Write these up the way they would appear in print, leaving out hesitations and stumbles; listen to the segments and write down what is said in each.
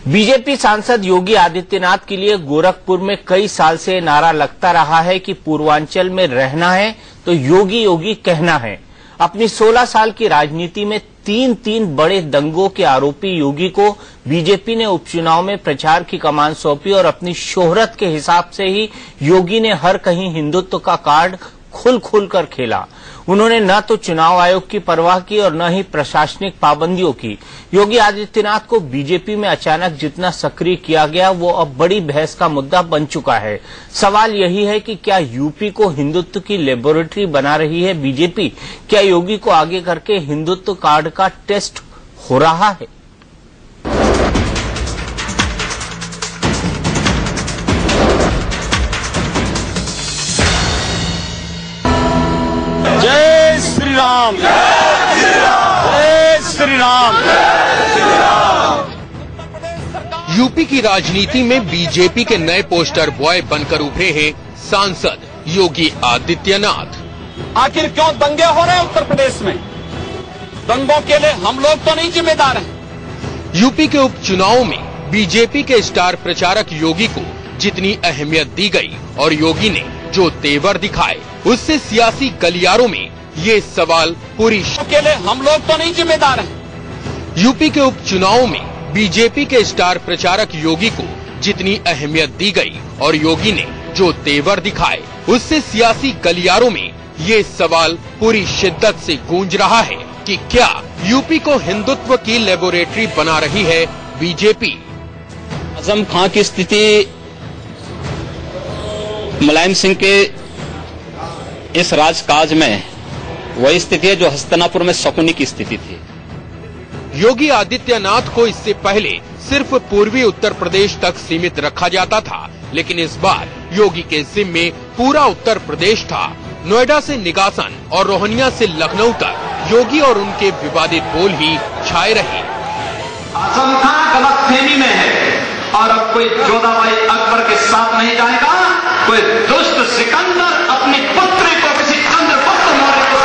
BJP सांसद योगी आदित्यनाथ के लिए गोरखपुर में कई साल से नारा लगता रहा है कि पूर्वांचल में रहना है तो योगी योगी कहना है। अपनी 16 साल की राजनीति में तीन बड़े दंगों के आरोपी योगी को बीजेपी ने उपचुनाव में प्रचार की कमान सौंपी और अपनी शोहरत के हिसाब से ही योगी ने हर कहीं हिंदुत्व का कार्ड खुल कर खेला। उन्होंने न तो चुनाव आयोग की परवाह की और न ही प्रशासनिक पाबंदियों की। योगी आदित्यनाथ को बीजेपी में अचानक जितना सक्रिय किया गया वो अब बड़ी बहस का मुद्दा बन चुका है। सवाल यही है कि क्या यूपी को हिंदुत्व की लेबोरेटरी बना रही है बीजेपी? क्या योगी को आगे करके हिंदुत्व कार्ड का टेस्ट हो रहा है? जय श्री राम, जय श्री राम। यूपी की राजनीति में बीजेपी के नए पोस्टर बॉय बनकर उभरे हैं सांसद योगी आदित्यनाथ। आखिर क्यों दंगे हो रहे हैं उत्तर प्रदेश में? दंगों के लिए हम लोग तो नहीं जिम्मेदार हैं। यूपी के उपचुनाव में बीजेपी के स्टार प्रचारक योगी को जितनी अहमियत दी गई और योगी ने जो तेवर दिखाए, उससे सियासी गलियारों में ये सवाल पूरी के लिए हम लोग तो नहीं जिम्मेदार हैं। यूपी के उपचुनाव में बीजेपी के स्टार प्रचारक योगी को जितनी अहमियत दी गई और योगी ने जो तेवर दिखाए, उससे सियासी गलियारों में ये सवाल पूरी शिद्दत से गूंज रहा है कि क्या यूपी को हिंदुत्व की लेबोरेटरी बना रही है बीजेपी? आजम खां की स्थिति मुलायम सिंह के इस राजकाज में वही स्थिति है जो हस्तिनापुर में शकुनी की स्थिति थी। योगी आदित्यनाथ को इससे पहले सिर्फ पूर्वी उत्तर प्रदेश तक सीमित रखा जाता था, लेकिन इस बार योगी के जिम्मे पूरा उत्तर प्रदेश था। नोएडा से निगासन और रोहनिया से लखनऊ तक योगी और उनके विवादित बोल ही छाए रहे। आजम खां गलतफहमी में है और अब कोई जोधाबाई अकबर के साथ नहीं जाएगा। कोई दुष्ट सिकंदर अपनी पुत्री को किसी चंद्रगुप्त मौर्य को।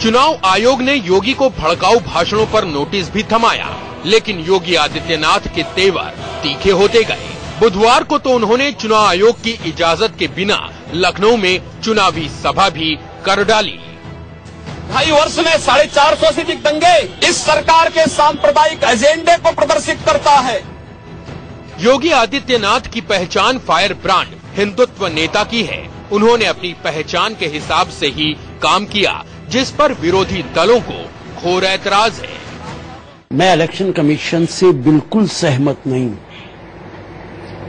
चुनाव आयोग ने योगी को भड़काऊ भाषणों पर नोटिस भी थमाया, लेकिन योगी आदित्यनाथ के तेवर तीखे होते गए। बुधवार को तो उन्होंने चुनाव आयोग की इजाजत के बिना लखनऊ में चुनावी सभा भी कर डाली। 2.5 वर्ष में 450 से अधिक दंगे इस सरकार के सांप्रदायिक एजेंडे को प्रदर्शित करता है। योगी आदित्यनाथ की पहचान फायर ब्रांड हिंदुत्व नेता की है। उन्होंने अपनी पहचान के हिसाब से ही काम किया, जिस पर विरोधी दलों को घोर ऐतराज है। मैं इलेक्शन कमीशन से बिल्कुल सहमत नहीं हूं।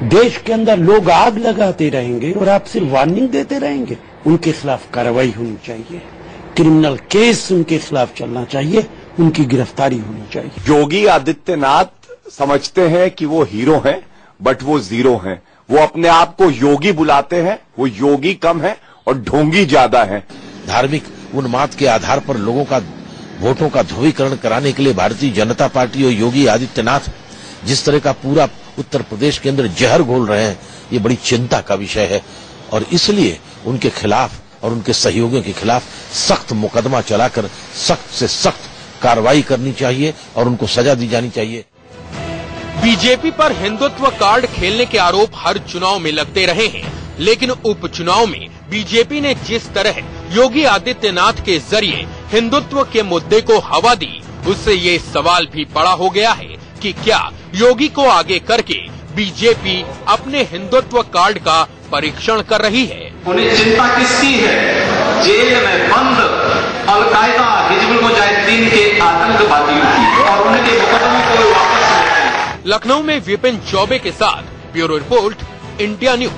देश के अंदर लोग आग लगाते रहेंगे और आप सिर्फ वार्निंग देते रहेंगे। उनके खिलाफ कार्रवाई होनी चाहिए, क्रिमिनल केस उनके खिलाफ चलना चाहिए, उनकी गिरफ्तारी होनी चाहिए। योगी आदित्यनाथ समझते हैं कि वो हीरो हैं, बट वो जीरो हैं। वो अपने आप को योगी बुलाते हैं, वो योगी कम है और ढोंगी ज्यादा है। धार्मिक उन्माद के आधार पर लोगों का वोटों का ध्रुवीकरण कराने के लिए भारतीय जनता पार्टी और योगी आदित्यनाथ जिस तरह का पूरा उत्तर प्रदेश के अंदर जहर घोल रहे हैं, ये बड़ी चिंता का विषय है और इसलिए उनके खिलाफ और उनके सहयोगियों के खिलाफ सख्त मुकदमा चलाकर सख्त से सख्त कार्रवाई करनी चाहिए और उनको सजा दी जानी चाहिए। बीजेपी पर हिंदुत्व कार्ड खेलने के आरोप हर चुनाव में लगते रहे हैं, लेकिन उपचुनाव में बीजेपी ने जिस तरह योगी आदित्यनाथ के जरिए हिंदुत्व के मुद्दे को हवा दी, उससे ये सवाल भी बड़ा हो गया है कि क्या योगी को आगे करके बीजेपी अपने हिंदुत्व कार्ड का परीक्षण कर रही है? उन्हें चिंता किसकी है? जेल में बंद अलकायदा हिजबुल मुजाहिदीन के आतंकवादियों की और उनके मुकदमे को वापस लें। लखनऊ में विपिन चौबे के साथ ब्यूरो रिपोर्ट, इंडिया न्यूज।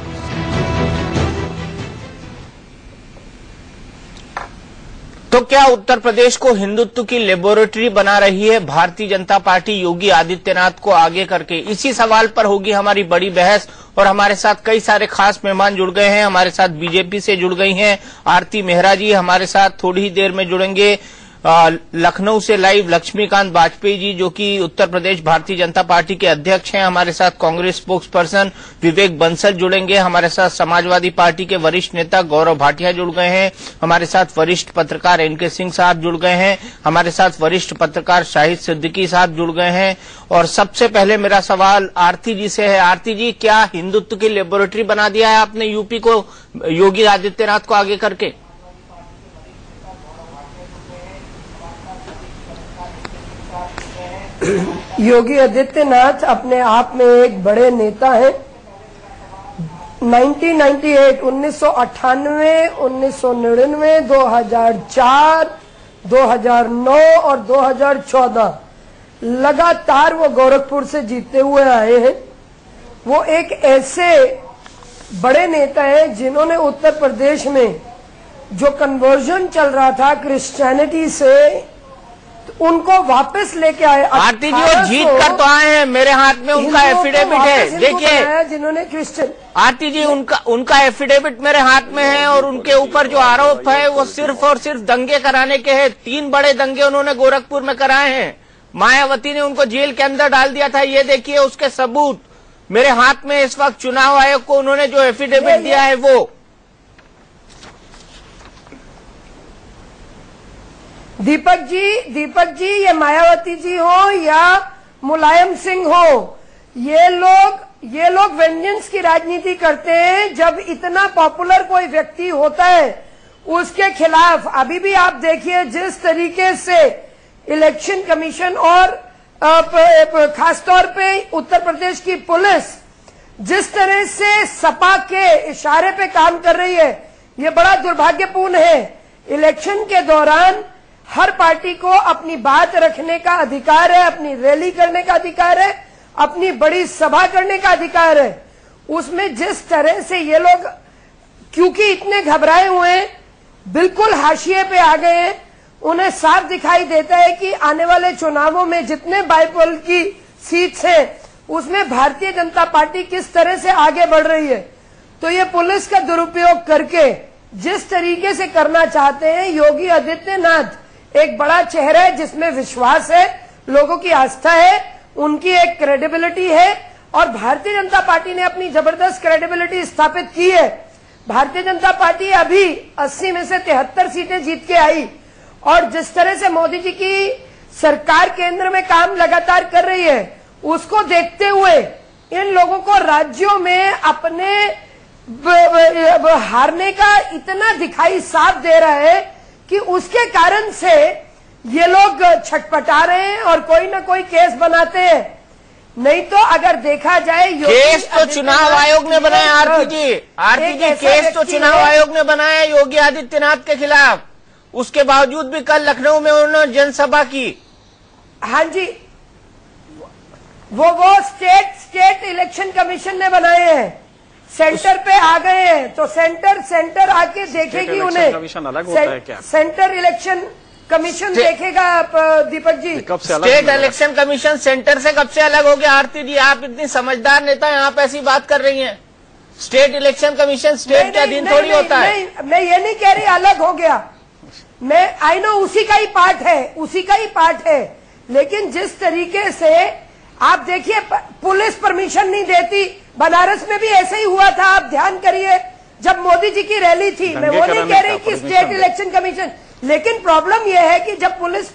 तो क्या उत्तर प्रदेश को हिंदुत्व की लेबोरेटरी बना रही है भारतीय जनता पार्टी योगी आदित्यनाथ को आगे करके? इसी सवाल पर होगी हमारी बड़ी बहस और हमारे साथ कई सारे खास मेहमान जुड़ गए हैं। हमारे साथ बीजेपी से जुड़ गई हैं आरती मेहरा जी, हमारे साथ थोड़ी ही देर में जुड़ेंगे लखनऊ से लाइव लक्ष्मीकांत वाजपेयी जी, जो कि उत्तर प्रदेश भारतीय जनता पार्टी के अध्यक्ष हैं। हमारे साथ कांग्रेस स्पोक्स पर्सन विवेक बंसल जुड़ेंगे। हमारे साथ समाजवादी पार्टी के वरिष्ठ नेता गौरव भाटिया जुड़ गए हैं। हमारे साथ वरिष्ठ पत्रकार एनके सिंह साहब जुड़ गए हैं। हमारे साथ वरिष्ठ पत्रकार शाहिद सिद्दीकी साहब जुड़ गए हैं। और सबसे पहले मेरा सवाल आरती जी से है। आरती जी, क्या हिंदुत्व की लेबोरेटरी बना दिया है आपने यूपी को योगी आदित्यनाथ को आगे करके? योगी आदित्यनाथ अपने आप में एक बड़े नेता हैं। 1998, 1998, 1999, 2004, 2009 और 2014 लगातार वो गोरखपुर से जीतते हुए आए हैं। वो एक ऐसे बड़े नेता हैं जिन्होंने उत्तर प्रदेश में जो कन्वर्जन चल रहा था क्रिश्चियनिटी से, उनको वापस लेके आए। आरती जी, वो जीत कर तो आए हैं। मेरे हाथ में उनका एफिडेविट है, देखिए जिन्होंने क्रिश्चियन। आरती जी, उनका एफिडेविट मेरे हाथ में है और उनके ऊपर जो आरोप है वो सिर्फ और सिर्फ दंगे कराने के हैं। 3 बड़े दंगे उन्होंने गोरखपुर में कराए हैं। मायावती ने उनको जेल के अंदर डाल दिया था। ये देखिए उसके सबूत मेरे हाथ में इस वक्त। चुनाव आयोग को उन्होंने जो एफिडेविट दिया है वो। दीपक जी, ये मायावती जी हो या मुलायम सिंह हो, ये लोग वेंजेंस की राजनीति करते हैं। जब इतना पॉपुलर कोई व्यक्ति होता है उसके खिलाफ, अभी भी आप देखिए जिस तरीके से इलेक्शन कमीशन और खासतौर पे उत्तर प्रदेश की पुलिस जिस तरह से सपा के इशारे पे काम कर रही है, ये बड़ा दुर्भाग्यपूर्ण है। इलेक्शन के दौरान हर पार्टी को अपनी बात रखने का अधिकार है, अपनी रैली करने का अधिकार है, अपनी बड़ी सभा करने का अधिकार है। उसमें जिस तरह से ये लोग क्योंकि इतने घबराए हुए हैं, बिल्कुल हाशिए पे आ गए हैं, उन्हें साफ दिखाई देता है कि आने वाले चुनावों में जितने बाईपोल की सीट्स हैं उसमें भारतीय जनता पार्टी किस तरह से आगे बढ़ रही है। तो ये पुलिस का दुरुपयोग करके जिस तरीके से करना चाहते हैं, योगी आदित्यनाथ एक बड़ा चेहरा है जिसमें विश्वास है, लोगों की आस्था है, उनकी एक क्रेडिबिलिटी है और भारतीय जनता पार्टी ने अपनी जबरदस्त क्रेडिबिलिटी स्थापित की है। भारतीय जनता पार्टी अभी 80 में से 73 सीटें जीत के आई और जिस तरह से मोदी जी की सरकार केंद्र में काम लगातार कर रही है, उसको देखते हुए इन लोगों को राज्यों में अपने हारने का इतना दिखाई साफ दे रहा है कि उसके कारण से ये लोग छटपटा रहे हैं और कोई ना कोई केस बनाते हैं। नहीं तो अगर देखा जाए, केस तो चुनाव आयोग ने बनाया। आरती जी, केस तो चुनाव आयोग ने बनाया योगी आदित्यनाथ के खिलाफ। उसके बावजूद भी कल लखनऊ में उन्होंने जनसभा की। हाँ जी, वो स्टेट इलेक्शन कमीशन ने बनाए हैं, सेंटर पे आ गए हैं। तो सेंटर आके देखेगी उन्हें। कमीशन अलग होता है क्या? सेंटर इलेक्शन कमीशन देखेगा Deepak ji. State election commission centre से कब से अलग हो गया? आरती जी, आप इतनी समझदार नेता हैं, आप ऐसी बात कर रही हैं। स्टेट इलेक्शन कमीशन स्टेट के अधीन थोड़ी होता है। मैं ये नहीं कह रही अलग हो गया, मैं आई नो उसी का ही पार्ट है। लेकिन जिस तरीके से आप देखिए, पुलिस परमिशन नहीं देती। बनारस में भी ऐसे ही हुआ था, आप ध्यान करिए, जब मोदी जी की रैली थी। मैं वो नहीं कह रही कि स्टेट इलेक्शन कमीशन, लेकिन प्रॉब्लम यह है कि जब पुलिस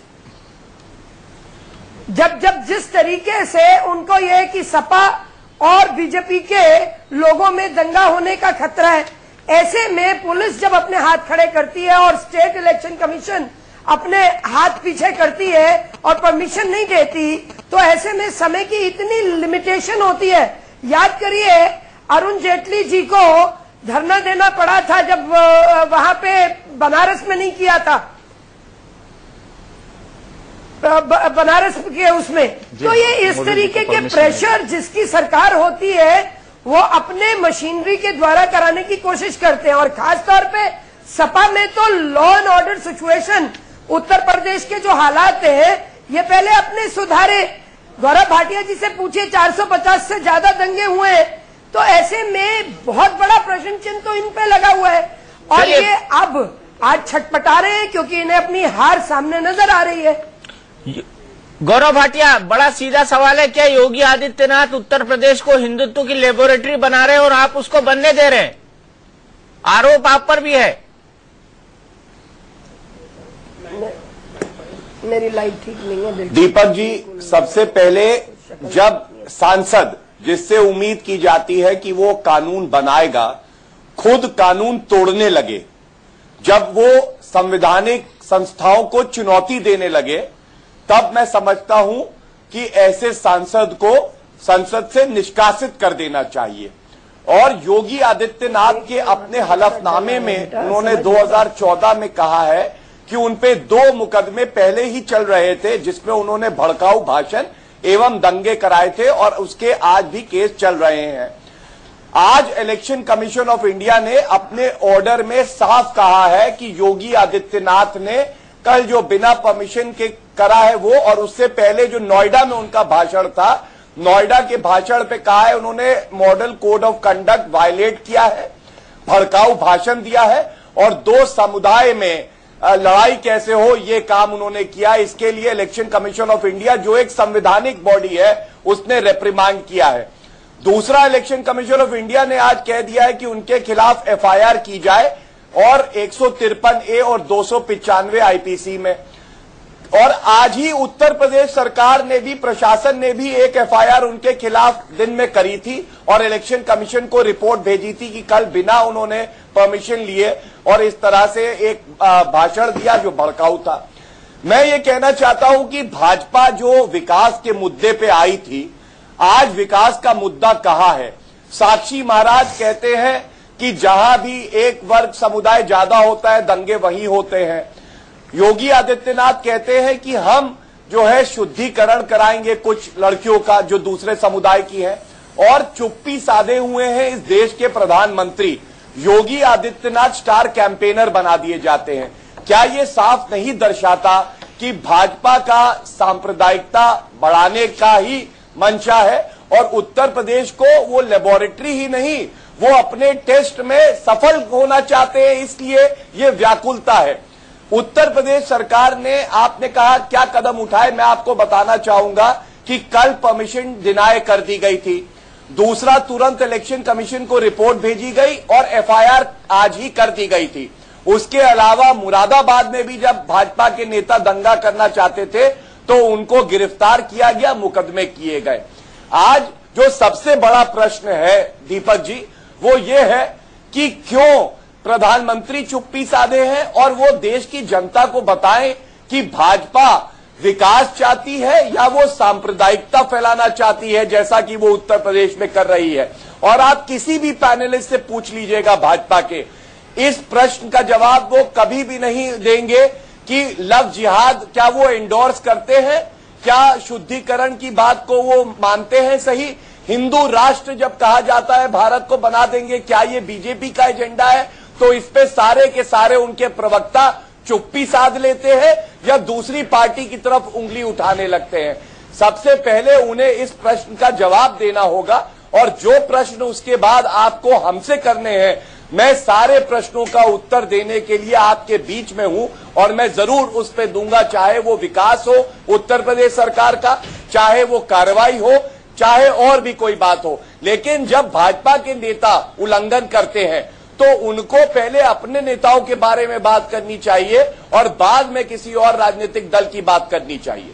जब जिस तरीके से उनको यह है कि सपा और बीजेपी के लोगों में दंगा होने का खतरा है, ऐसे में पुलिस जब अपने हाथ खड़े करती है और स्टेट इलेक्शन कमीशन अपने हाथ पीछे करती है और परमिशन नहीं देती, तो ऐसे में समय की इतनी लिमिटेशन होती है। याद करिए, अरुण जेटली जी को धरना देना पड़ा था जब वहां पे बनारस में नहीं किया था, बनारस के उसमें। तो ये इस तरीके के प्रेशर जिसकी सरकार होती है वो अपने मशीनरी के द्वारा कराने की कोशिश करते हैं। और खासतौर पे सपा में तो law and order situation, Uttar Pradesh के जो हालात हैं, ये पहले अपने सुधारे। गौरव भाटिया जी से पूछिए, 450 से ज्यादा दंगे हुए हैं। तो ऐसे में बहुत बड़ा प्रश्न चिन्ह तो इन पे लगा हुआ है। और ये आज छटपटा रहे हैं क्योंकि इन्हें अपनी हार सामने नजर आ रही है। गौरव भाटिया, बड़ा सीधा सवाल है, क्या योगी आदित्यनाथ उत्तर प्रदेश को हिंदुत्व की लेबोरेटरी बना रहे हैं और आप उसको बनने दे रहे हैं? आरोप आप पर भी है। मेरी लाइट ठीक नहीं है। दीपक जी, सबसे पहले जब सांसद, जिससे उम्मीद की जाती है कि वो कानून बनाएगा, खुद कानून तोड़ने लगे, जब वो संवैधानिक संस्थाओं को चुनौती देने लगे, तब मैं समझता हूं कि ऐसे सांसद को संसद से निष्कासित कर देना चाहिए। और योगी आदित्यनाथ के अपने हलफनामे में उन्होंने 2014 में कहा है कि उनपे 2 मुकदमे पहले ही चल रहे थे, जिसमें उन्होंने भड़काऊ भाषण एवं दंगे कराए थे और उसके आज भी केस चल रहे हैं। आज इलेक्शन कमीशन ऑफ इंडिया ने अपने ऑर्डर में साफ कहा है कि योगी आदित्यनाथ ने कल जो बिना परमिशन के करा है वो, और उससे पहले जो नोएडा में उनका भाषण था, नोएडा के भाषण पे कहा है उन्होंने model code of conduct violate किया है, भड़काऊ भाषण दिया है और 2 समुदाय में लड़ाई कैसे हो ये काम उन्होंने किया। इसके लिए इलेक्शन कमीशन ऑफ इंडिया, जो एक संवैधानिक बॉडी है, उसने रेप्रिमांड किया है। दूसरा, इलेक्शन कमीशन ऑफ इंडिया ने आज कह दिया है कि उनके खिलाफ एफआईआर की जाए और 153A और 295 आईपीसी में। और आज ही उत्तर प्रदेश सरकार ने भी, प्रशासन ने भी एक एफआईआर उनके खिलाफ दिन में करी थी और इलेक्शन कमीशन को रिपोर्ट भेजी थी कि कल बिना उन्होंने परमिशन लिए और इस तरह से एक भाषण दिया जो भड़काऊ था। मैं ये कहना चाहता हूं कि भाजपा जो विकास के मुद्दे पे आई थी, आज विकास का मुद्दा कहां है? साक्षी महाराज कहते हैं कि जहां भी एक वर्ग समुदाय ज्यादा होता है, दंगे वहीं होते हैं। योगी आदित्यनाथ कहते हैं कि हम जो है शुद्धिकरण कराएंगे कुछ लड़कियों का जो दूसरे समुदाय की है, और चुप्पी साधे हुए हैं इस देश के प्रधानमंत्री। योगी आदित्यनाथ स्टार कैंपेनर बना दिए जाते हैं। क्या ये साफ नहीं दर्शाता कि भाजपा का सांप्रदायिकता बढ़ाने का ही मंशा है और उत्तर प्रदेश को वो लेबोरेटरी ही नहीं, वो अपने टेस्ट में सफल होना चाहते हैं, इसलिए ये व्याकुलता है। उत्तर प्रदेश सरकार ने, आपने कहा क्या कदम उठाए, मैं आपको बताना चाहूंगा कि कल परमिशन डिनाय कर दी गई थी। दूसरा, तुरंत इलेक्शन कमीशन को रिपोर्ट भेजी गई और एफआईआर आज ही कर दी गई थी। उसके अलावा मुरादाबाद में भी जब भाजपा के नेता दंगा करना चाहते थे तो उनको गिरफ्तार किया गया, मुकदमे किए गए। आज जो सबसे बड़ा प्रश्न है दीपक जी, वो ये है कि क्यों प्रधानमंत्री चुप्पी साधे हैं और वो देश की जनता को बताएं कि भाजपा विकास चाहती है या वो सांप्रदायिकता फैलाना चाहती है, जैसा कि वो उत्तर प्रदेश में कर रही है। और आप किसी भी पैनलिस्ट से पूछ लीजिएगा भाजपा के, इस प्रश्न का जवाब वो कभी भी नहीं देंगे कि लव जिहाद क्या वो एंडोर्स करते हैं, क्या शुद्धिकरण की बात को वो मानते हैं सही, हिंदू राष्ट्र जब कहा जाता है भारत को बना देंगे, क्या ये बीजेपी का एजेंडा है? तो इस पे सारे के सारे उनके प्रवक्ता चुप्पी साध लेते हैं या दूसरी पार्टी की तरफ उंगली उठाने लगते हैं। सबसे पहले उन्हें इस प्रश्न का जवाब देना होगा, और जो प्रश्न उसके बाद आपको हमसे करने हैं, मैं सारे प्रश्नों का उत्तर देने के लिए आपके बीच में हूं और मैं जरूर उस पे दूंगा, चाहे वो विकास हो उत्तर प्रदेश सरकार का, चाहे वो कार्रवाई हो, चाहे और भी कोई बात हो। लेकिन जब भाजपा के नेता उल्लंघन करते हैं तो उनको पहले अपने नेताओं के बारे में बात करनी चाहिए और बाद में किसी और राजनीतिक दल की बात करनी चाहिए।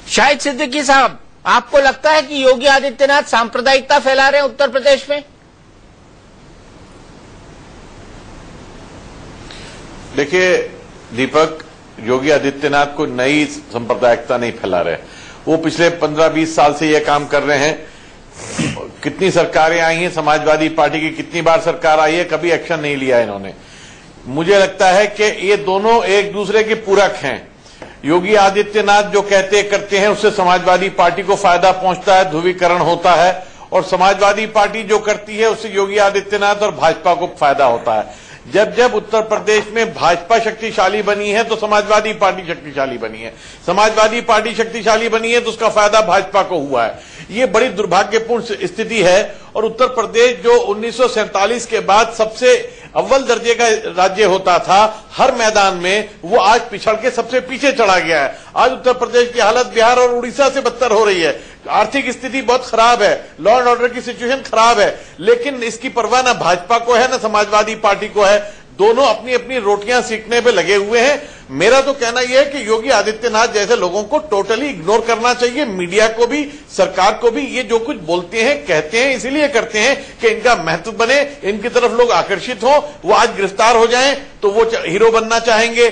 शाहिद सिद्दीकी साहब, आपको लगता है कि योगी आदित्यनाथ सांप्रदायिकता फैला रहे हैं उत्तर प्रदेश में? देखिए दीपक, योगी आदित्यनाथ को नई सांप्रदायिकता नहीं फैला रहे, वो पिछले 15-20 साल से ये काम कर रहे हैं। कितनी सरकारें आई हैं, समाजवादी पार्टी की कितनी बार सरकार आई है, कभी एक्शन नहीं लिया इन्होंने। मुझे लगता है कि ये दोनों एक दूसरे के पूरक हैं। योगी आदित्यनाथ जो कहते करते हैं उससे समाजवादी पार्टी को फायदा पहुंचता है, ध्रुवीकरण होता है, और समाजवादी पार्टी जो करती है उससे योगी आदित्यनाथ और भाजपा को फायदा होता है। जब जब उत्तर प्रदेश में भाजपा शक्तिशाली बनी है तो समाजवादी पार्टी शक्तिशाली बनी है, समाजवादी पार्टी शक्तिशाली बनी है तो उसका फायदा भाजपा को हुआ है। ये बड़ी दुर्भाग्यपूर्ण स्थिति है और उत्तर प्रदेश जो 1947 के बाद सबसे अव्वल दर्जे का राज्य होता था हर मैदान में, वो आज पिछड़ के सबसे पीछे चढ़ा गया है। आज उत्तर प्रदेश की हालत बिहार और उड़ीसा से बदतर हो रही है, आर्थिक स्थिति बहुत खराब है, लॉ एंड ऑर्डर की सिचुएशन खराब है, लेकिन इसकी परवाह ना भाजपा को है ना समाजवादी पार्टी को है। दोनों अपनी अपनी रोटियां सीखने पे लगे हुए हैं। मेरा तो कहना यह है कि योगी आदित्यनाथ जैसे लोगों को टोटली इग्नोर करना चाहिए, मीडिया को भी, सरकार को भी। ये जो कुछ बोलते हैं कहते हैं इसीलिए करते हैं कि इनका महत्व बने, इनकी तरफ लोग आकर्षित हो, वो आज गिरफ्तार हो जाएं तो वो हीरो बनना चाहेंगे।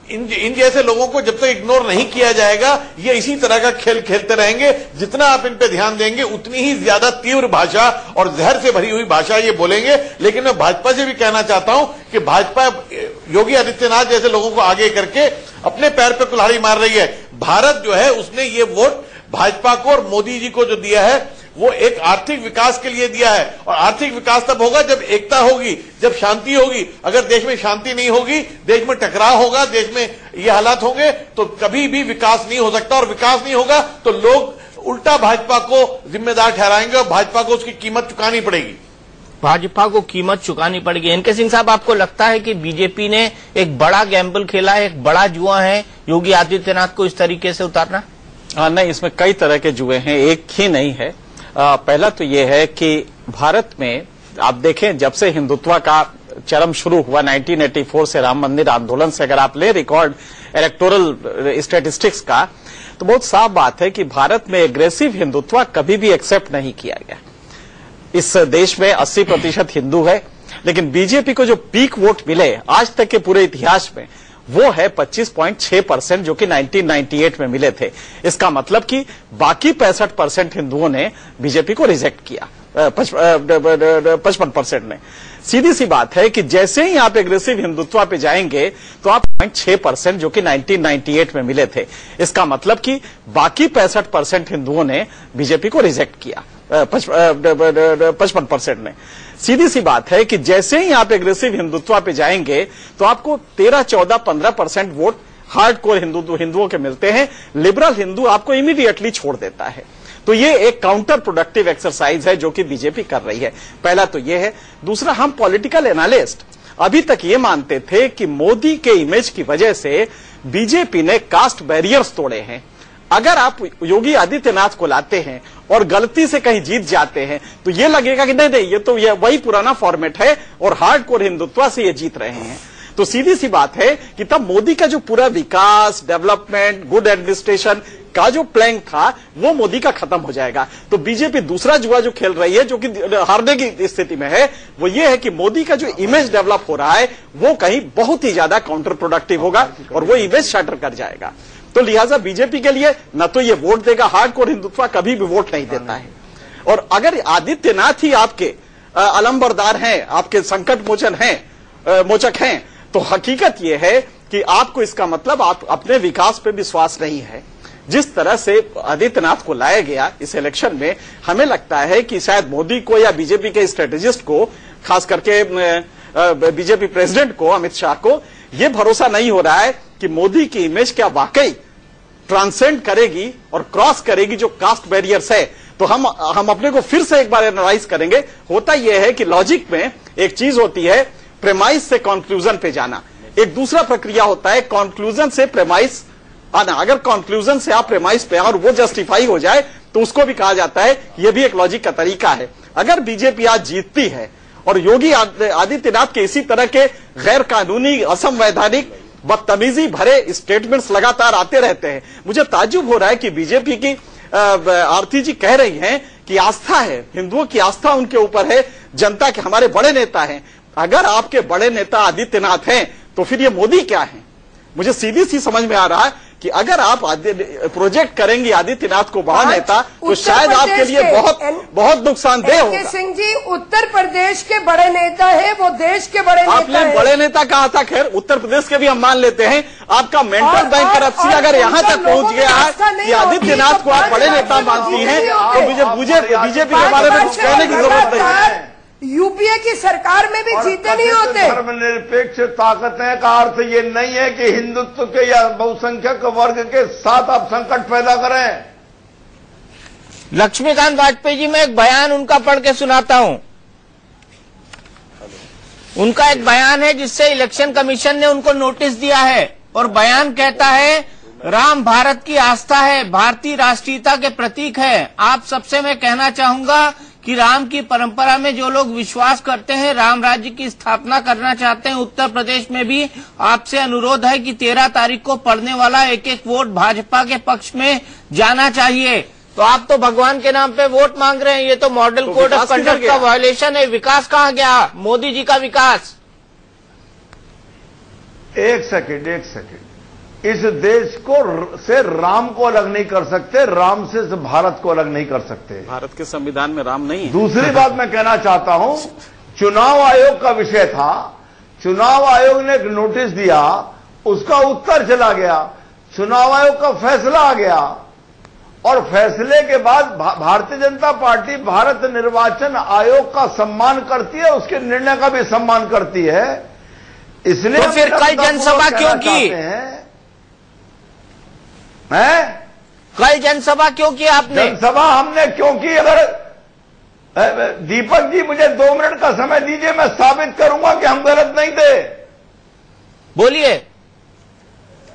इन जैसे लोगों को जब तक इग्नोर नहीं किया जाएगा ये इसी तरह का खेल खेलते रहेंगे। जितना आप इन पे ध्यान देंगे उतनी ही ज्यादा तीव्र भाषा और जहर से भरी हुई भाषा ये बोलेंगे। लेकिन मैं भाजपा से भी कहना चाहता हूं कि भाजपा योगी आदित्यनाथ जैसे लोगों को आगे करके अपने पैर पे कुल्हाड़ी मार रही है। भारत जो है उसने ये वोट भाजपा को और मोदी जी को जो दिया है वो एक आर्थिक विकास के लिए दिया है, और आर्थिक विकास तब होगा जब एकता होगी, जब शांति होगी। अगर देश में शांति नहीं होगी, देश में टकराव होगा, देश में ये हालात होंगे तो कभी भी विकास नहीं हो सकता, और विकास नहीं होगा तो लोग उल्टा भाजपा को जिम्मेदार ठहराएंगे और भाजपा को उसकी कीमत चुकानी पड़ेगी। भाजपा को कीमत चुकानी पड़ेगी। एनके सिंह साहब, आपको लगता है कि बीजेपी ने एक बड़ा गैम्बल खेला है, एक बड़ा जुआ है योगी आदित्यनाथ को इस तरीके से उतारना? नहीं, इसमें कई तरह के जुए हैं, एक ही नहीं है। पहला तो ये है कि भारत में आप देखें जब से हिंदुत्व का चरम शुरू हुआ 1984 से राम मंदिर आंदोलन से, अगर आप ले रिकॉर्ड इलेक्टोरल स्टैटिस्टिक्स का, तो बहुत साफ बात है कि भारत में एग्रेसिव हिंदुत्व कभी भी एक्सेप्ट नहीं किया गया। इस देश में 80% हिंदू है, लेकिन बीजेपी को जो पीक वोट मिले आज तक के पूरे इतिहास में वो है 25.6% जो कि 1998 में मिले थे। इसका मतलब कि बाकी 65% हिंदुओं ने बीजेपी को रिजेक्ट किया, 55% ने। सीधी सी बात है कि जैसे ही आप एग्रेसिव हिंदुत्व पे जाएंगे तो आप 0.6% जो कि 1998 में मिले थे, इसका मतलब कि बाकी 65% हिंदुओं ने बीजेपी को रिजेक्ट किया, 55% ने। सीधी सी बात है कि जैसे ही आप एग्रेसिव हिंदुत्व पे जाएंगे तो आपको 13, 14, 15% वोट हार्डकोर हिंदुओं के मिलते हैं। लिबरल हिंदू आपको इमीडिएटली छोड़ देता है। तो ये एक काउंटर प्रोडक्टिव एक्सरसाइज है जो कि बीजेपी कर रही है। पहला तो ये है। दूसरा, हम पॉलिटिकल एनालिस्ट अभी तक ये मानते थे कि मोदी के इमेज की वजह से बीजेपी ने कास्ट बैरियर्स तोड़े हैं। अगर आप योगी आदित्यनाथ को लाते हैं और गलती से कहीं जीत जाते हैं तो ये लगेगा कि नहीं, ये तो ये वही पुराना फॉर्मेट है और हार्डकोर हिंदुत्व से ये जीत रहे हैं। तो सीधी सी बात है कि तब मोदी का जो पूरा विकास, डेवलपमेंट, गुड एडमिनिस्ट्रेशन का जो प्लान था वो मोदी का खत्म हो जाएगा। तो बीजेपी दूसरा जुआ जो खेल रही है, जो कि हारने की स्थिति में है, वो ये है कि मोदी का जो इमेज डेवलप हो रहा है वो कहीं बहुत ही ज्यादा काउंटर प्रोडक्टिव होगा और वो इमेज शटर कर जाएगा। तो लिहाजा बीजेपी के लिए न तो ये वोट देगा, हार्डकोर हिंदुत्व कभी भी वोट नहीं देता है। और अगर आदित्यनाथ ही आपके अलंबरदार हैं, आपके संकट मोचक हैं, तो हकीकत यह है कि आपको इसका मतलब आप अपने विकास पे विश्वास नहीं है। जिस तरह से आदित्यनाथ को लाया गया इस इलेक्शन में, हमें लगता है कि शायद मोदी को या बीजेपी के स्ट्रेटेजिस्ट को, खास करके बीजेपी प्रेसिडेंट को, अमित शाह को, यह भरोसा नहीं हो रहा है कि मोदी की इमेज क्या वाकई ट्रांसेंड करेगी और क्रॉस करेगी जो कास्ट बैरियर्स है। तो हम अपने को फिर से एक बार एनालाइज करेंगे। होता यह है कि लॉजिक में एक चीज होती है प्रेमाइस से कंक्लूजन पे जाना, एक दूसरा प्रक्रिया होता है कंक्लूजन से प्रेमाइस आना। अगर कंक्लूजन से आप प्रेमाइस पे और वो जस्टिफाई हो जाए तो उसको भी कहा जाता है, ये भी एक लॉजिक का तरीका है। अगर बीजेपी आज जीतती है और योगी आदित्यनाथ के इसी तरह के गैर कानूनी, असंवैधानिक, बदतमीजी भरे स्टेटमेंट्स लगातार आते रहते हैं, मुझे ताज्जुब हो रहा है कि बीजेपी की आरती जी कह रही हैं कि आस्था है, हिंदुओं की आस्था उनके ऊपर है, जनता के हमारे बड़े नेता हैं। अगर आपके बड़े नेता आदित्यनाथ हैं तो फिर ये मोदी क्या है? मुझे सीधी सी समझ में आ रहा है कि अगर आप प्रोजेक्ट करेंगे आदित्यनाथ को बड़ा नेता तो शायद आपके लिए बहुत नुकसानदेह होगा। सिंह जी, उत्तर प्रदेश के बड़े नेता है, वो देश के बड़े नेता आपने बड़े नेता कहा था, खैर उत्तर प्रदेश के भी हम मान लेते हैं। आपका मेंटल बैंक करप्सी अगर यहाँ तक पहुंच गया है कि आदित्यनाथ को आप बड़े नेता मानती हैं तो मुझे बीजेपी के बारे में कुछ कहने की जरूरत नहीं है। यूपीए की सरकार में भी जीते नहीं होते। धर्मनिरपेक्ष ताकतें का अर्थ ये नहीं है कि हिंदुत्व के या बहुसंख्यक वर्ग के साथ आप संकट पैदा करें। लक्ष्मीकांत वाजपेयी जी, मैं एक बयान उनका पढ़ के सुनाता हूं। उनका एक बयान है जिससे इलेक्शन कमीशन ने उनको नोटिस दिया है, और बयान कहता है, राम भारत की आस्था है, भारतीय राष्ट्रीयता के प्रतीक है। आप सबसे मैं कहना चाहूंगा कि राम की परंपरा में जो लोग विश्वास करते हैं, राम राज्य की स्थापना करना चाहते हैं, उत्तर प्रदेश में भी आपसे अनुरोध है कि 13 तारीख को पड़ने वाला एक एक वोट भाजपा के पक्ष में जाना चाहिए। तो आप तो भगवान के नाम पे वोट मांग रहे हैं, ये तो मॉडल कोड ऑफ कंडक्ट का वायलेशन है। विकास कहाँ गया, मोदी जी का विकास? एक सेकंड, इस देश को से राम को अलग नहीं कर सकते, राम से भारत को अलग नहीं कर सकते। भारत के संविधान में राम नहीं है। दूसरी बात मैं कहना चाहता हूं, चुनाव आयोग का विषय था, चुनाव आयोग ने एक नोटिस दिया, उसका उत्तर चला गया, चुनाव आयोग का फैसला आ गया, और फैसले के बाद भारतीय जनता पार्टी भारत निर्वाचन आयोग का सम्मान करती है, उसके निर्णय का भी सम्मान करती है। इसलिए तो फिर कल जनसभा क्यों की? कल जनसभा क्यों की आपने? जनसभा हमने क्यों की? अगर दीपक जी मुझे 2 मिनट का समय दीजिए, मैं साबित करूंगा कि हम गलत नहीं थे। बोलिए।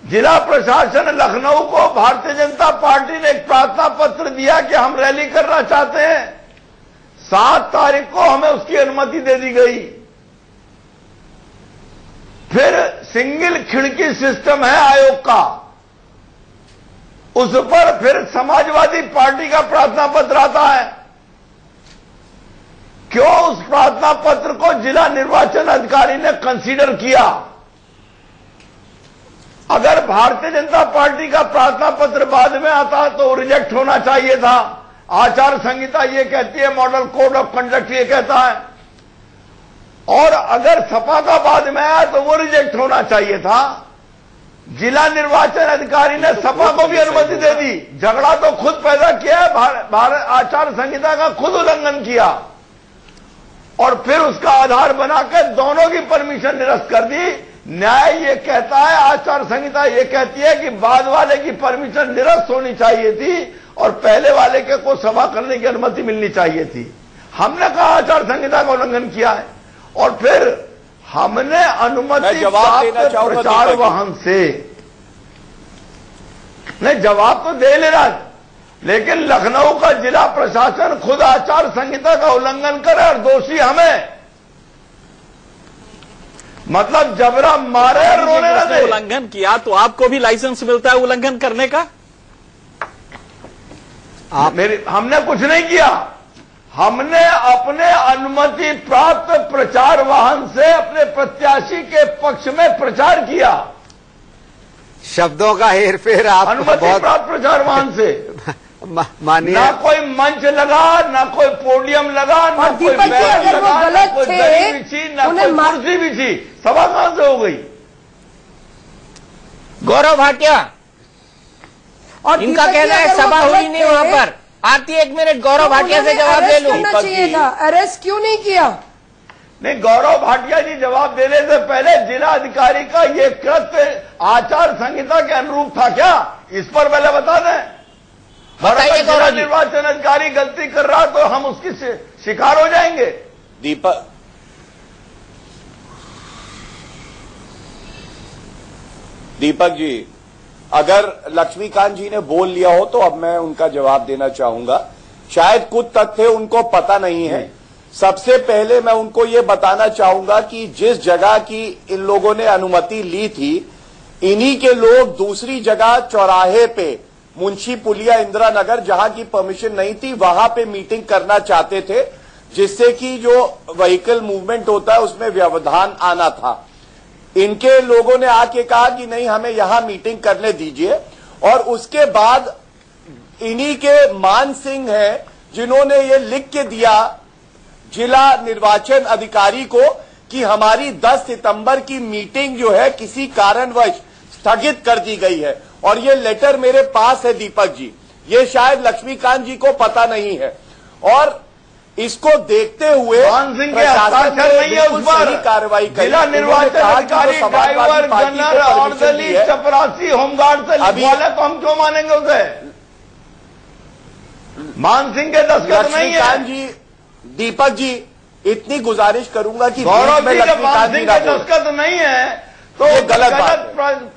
जिला प्रशासन लखनऊ को भारतीय जनता पार्टी ने एक प्रार्थना पत्र दिया कि हम रैली करना चाहते हैं। 7 तारीख को हमें उसकी अनुमति दे दी गई। फिर सिंगल खिड़की सिस्टम है आयोग का, उस पर फिर समाजवादी पार्टी का प्रार्थना पत्र आता है। क्यों उस प्रार्थना पत्र को जिला निर्वाचन अधिकारी ने कंसीडर किया? अगर भारतीय जनता पार्टी का प्रार्थना पत्र बाद में आता तो रिजेक्ट होना चाहिए था। आचार संहिता ये कहती है, मॉडल कोड ऑफ कंडक्ट ये कहता है, और अगर सपा का बाद में आया तो वो रिजेक्ट होना चाहिए था। जिला निर्वाचन अधिकारी ने सपा को भी अनुमति दे दी। झगड़ा तो खुद पैदा किया है, भारत आचार संहिता का खुद उल्लंघन किया, और फिर उसका आधार बनाकर दोनों की परमिशन निरस्त कर दी। न्याय ये कहता है, आचार संहिता ये कहती है कि बाद वाले की परमिशन निरस्त होनी चाहिए थी और पहले वाले के को सभा करने की अनुमति मिलनी चाहिए थी। हमने कहा आचार संहिता का उल्लंघन किया है, और फिर हमने अनुमति प्राप्त प्रचार वाहन से, नहीं जवाब तो दे लेना, लेकिन लखनऊ का जिला प्रशासन खुद आचार संहिता का उल्लंघन करे और दोषी हमें, मतलब जबरा मारे और रोने न दे। उल्लंघन किया तो आपको भी लाइसेंस मिलता है उल्लंघन करने का? हमने कुछ नहीं किया, हमने अपने अनुमति प्राप्त प्रचार वाहन से अपने प्रत्याशी के पक्ष में प्रचार किया। शब्दों का हेरफेर आप अनुमति प्राप्त प्रचार वाहन से मानिए। ना कोई मंच लगा, ना कोई पोडियम लगा, ना कोई बैनर लगा, ना कोई दरी बिछी, ना कोई कुर्सी बिछी। सभा कहां से हो गई? गौरव भाटिया, और इनका कहना है सभा हुई नहीं वहां पर। आती 1 मिनट, गौरव भाटिया से जवाब ले लूं। चाहिए था, अरेस्ट क्यों नहीं किया? नहीं, गौरव भाटिया जी जवाब देने से पहले जिला अधिकारी का ये कृत्य आचार संहिता के अनुरूप था क्या, इस पर पहले बता दें। बताइए गौरव जी। निर्वाचन अधिकारी गलती कर रहा तो हम उसकी शिकार हो जाएंगे। दीपक जी, अगर लक्ष्मीकांत जी ने बोल लिया हो तो अब मैं उनका जवाब देना चाहूंगा। शायद कुछ तथ्य उनको पता नहीं है। सबसे पहले मैं उनको ये बताना चाहूंगा कि जिस जगह की इन लोगों ने अनुमति ली थी, इन्हीं के लोग दूसरी जगह चौराहे पे मुंशी पुलिया इंदिरा नगर, जहां की परमिशन नहीं थी, वहां पे मीटिंग करना चाहते थे, जिससे कि जो व्हीकल मूवमेंट होता है उसमें व्यवधान आना था। इनके लोगों ने आके कहा कि नहीं, हमें यहां मीटिंग करने दीजिए, और उसके बाद इन्हीं के मान सिंह हैं जिन्होंने ये लिख के दिया जिला निर्वाचन अधिकारी को कि हमारी 10 सितंबर की मीटिंग जो है किसी कारणवश स्थगित कर दी गई है। और ये लेटर मेरे पास है दीपक जी, ये शायद लक्ष्मीकांत जी को पता नहीं है। और इसको देखते हुए मान सिंह के हस्ताक्षर नहीं है उस पर कार्रवाई करी। जिला निर्वाचन अधिकारी, ड्राइवर, गन्नर, ऑर्डरली, चपरासी, होमगार्ड से लिखवाले तो हम क्यों मानेंगे उसे? मान सिंह के दस्तखत नहीं है। लक्ष्मीकांत जी, दीपक जी, इतनी गुजारिश करूंगा कि गौरव जी, जब मान सिंह के दस्तखत नहीं है तो गलत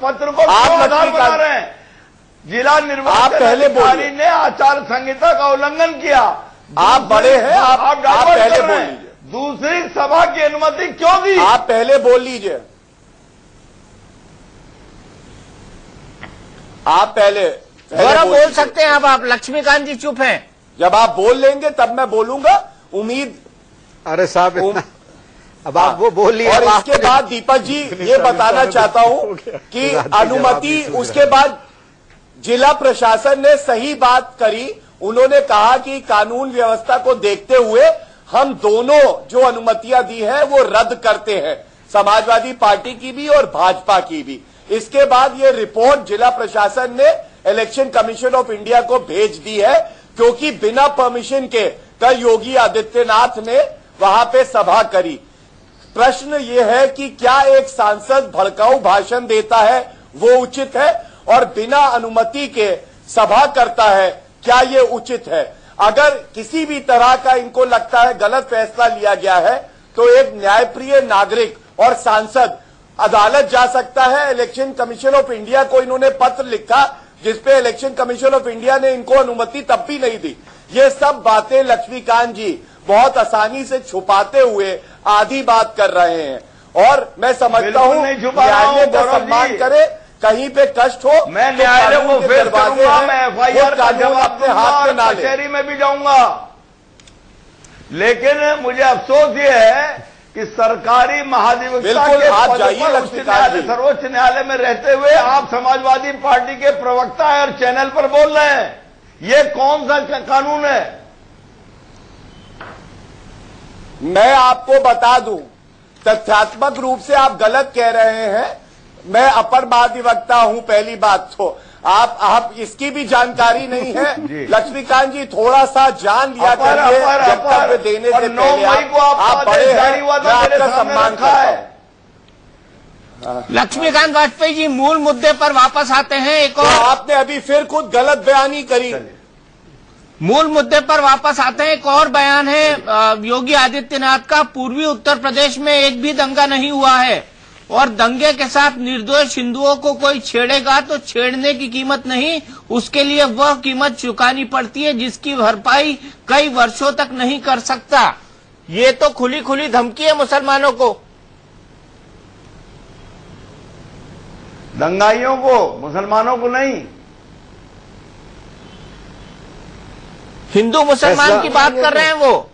पत्र को क्यों आधार बना रहे हैं? जिला निर्वाचन अधिकारी ने आचार संहिता का उल्लंघन किया। आप बड़े हैं, आप पहले बोल लीजिए। दूसरी सभा की अनुमति क्यों दी? आप पहले बोल लीजिए। आप पहले बोल सकते हैं। अब आप लक्ष्मीकांत जी चुप हैं। जब आप बोल लेंगे तब मैं बोलूंगा। उम्मीद, अरे साहब अब आप वो बोल लिए। और इसके बाद दीपक जी ये बताना चाहता हूं कि अनुमति, उसके बाद जिला प्रशासन ने सही बात करी। उन्होंने कहा कि कानून व्यवस्था को देखते हुए हम दोनों जो अनुमतियां दी हैं वो रद्द करते हैं, समाजवादी पार्टी की भी और भाजपा की भी। इसके बाद ये रिपोर्ट जिला प्रशासन ने इलेक्शन कमीशन ऑफ इंडिया को भेज दी है, क्योंकि बिना परमिशन के कल योगी आदित्यनाथ ने वहां पे सभा करी। प्रश्न ये है कि क्या एक सांसद भड़काऊ भाषण देता है वो उचित है, और बिना अनुमति के सभा करता है, क्या ये उचित है? अगर किसी भी तरह का इनको लगता है गलत फैसला लिया गया है तो एक न्यायप्रिय नागरिक और सांसद अदालत जा सकता है। इलेक्शन कमीशन ऑफ इंडिया को इन्होंने पत्र लिखा जिसपे इलेक्शन कमीशन ऑफ इंडिया ने इनको अनुमति तब भी नहीं दी। ये सब बातें लक्ष्मीकांत जी बहुत आसानी से छुपाते हुए आधी बात कर रहे हैं, और मैं समझता हूं न्यायालय का सम्मान करे। कहीं पे कष्ट हो, मैं न्यायालय को फेस करूंगा, मैं एफआईआर का जवाब दूंगा, कचहरी में भी जाऊंगा। लेकिन मुझे अफसोस ये है कि सरकारी महाधिवक्ता के पद पर उच्च न्यायालय, सर्वोच्च न्यायालय में रहते हुए आप समाजवादी पार्टी के प्रवक्ता है और चैनल पर बोल रहे हैं। ये कौन सा कानून है? मैं आपको बता दूं, तथ्यात्मक रूप से आप गलत कह रहे हैं। मैं अपर महाधिवक्ता हूं, पहली बात तो आप इसकी भी जानकारी नहीं है। लक्ष्मीकांत जी थोड़ा सा जान लिया करिए वक्तव्य देने से पहले। आप बड़े हैं, मैं आपका सम्मान करता हूं। लक्ष्मीकांत वाजपेयी जी, मूल मुद्दे पर वापस आते हैं। एक और आपने अभी फिर खुद गलत बयानी करी। मूल मुद्दे पर वापस आते हैं। एक और बयान है योगी आदित्यनाथ का, पूर्वी उत्तर प्रदेश में एक भी दंगा नहीं हुआ है और दंगे के साथ निर्दोष हिंदुओं को कोई छेड़ेगा तो छेड़ने की कीमत नहीं, उसके लिए वह कीमत चुकानी पड़ती है जिसकी भरपाई कई वर्षों तक नहीं कर सकता। ये तो खुली खुली धमकी है मुसलमानों को, दंगाइयों को, मुसलमानों को नहीं। हिंदू मुसलमान की बात कर रहे हैं वो।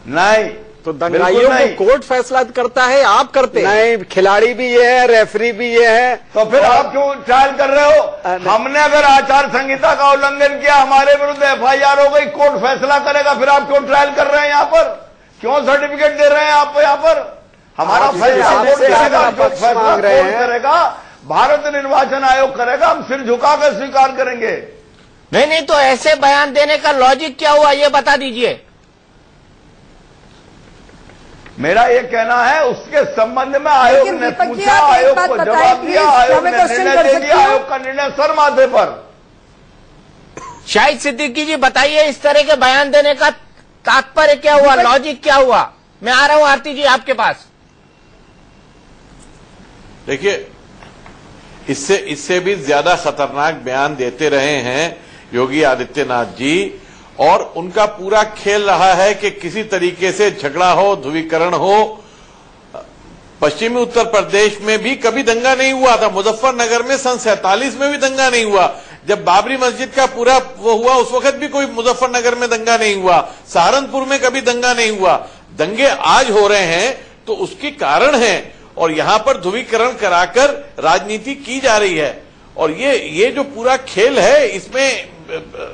नहीं, तो दंगाइयों को कोर्ट फैसला करता है, आप करते हैं? नहीं, खिलाड़ी भी ये है, रेफरी भी ये है। तो फिर आप क्यों ट्रायल कर रहे हो? हमने अगर आचार संहिता का उल्लंघन किया, हमारे विरुद्ध एफआईआर हो गई, कोर्ट फैसला करेगा, फिर आप क्यों ट्रायल कर रहे हैं? यहाँ पर क्यों सर्टिफिकेट दे रहे हैं आप? यहाँ पर हमारा फैसला कोर्ट करेगा, भारत निर्वाचन आयोग करेगा, हम सिर झुकाकर स्वीकार करेंगे। नहीं, तो ऐसे बयान देने का लॉजिक क्या हुआ, ये बता दीजिए। मेरा ये कहना है उसके संबंध में आयोग ने पूछा, आयोग को जवाब दिया, आयोग ने निर्णय दे दिया, आयोग का निर्णय सर माथे पर। शाहिद सिद्दीकी जी बताइए, इस तरह के बयान देने का तात्पर्य क्या हुआ, लॉजिक क्या हुआ? मैं आ रहा हूं आरती जी आपके पास। देखिए, इससे भी ज्यादा खतरनाक बयान देते रहे हैं योगी आदित्यनाथ जी, और उनका पूरा खेल रहा है कि किसी तरीके से झगड़ा हो, ध्रुवीकरण हो। पश्चिमी उत्तर प्रदेश में भी कभी दंगा नहीं हुआ था। मुजफ्फरनगर में सन 47 में भी दंगा नहीं हुआ। जब बाबरी मस्जिद का पूरा वो हुआ उस वक्त भी कोई मुजफ्फरनगर में दंगा नहीं हुआ। सहारनपुर में कभी दंगा नहीं हुआ। दंगे आज हो रहे हैं तो उसके कारण है, और यहां पर ध्रुवीकरण कराकर राजनीति की जा रही है। और ये जो पूरा खेल है, इसमें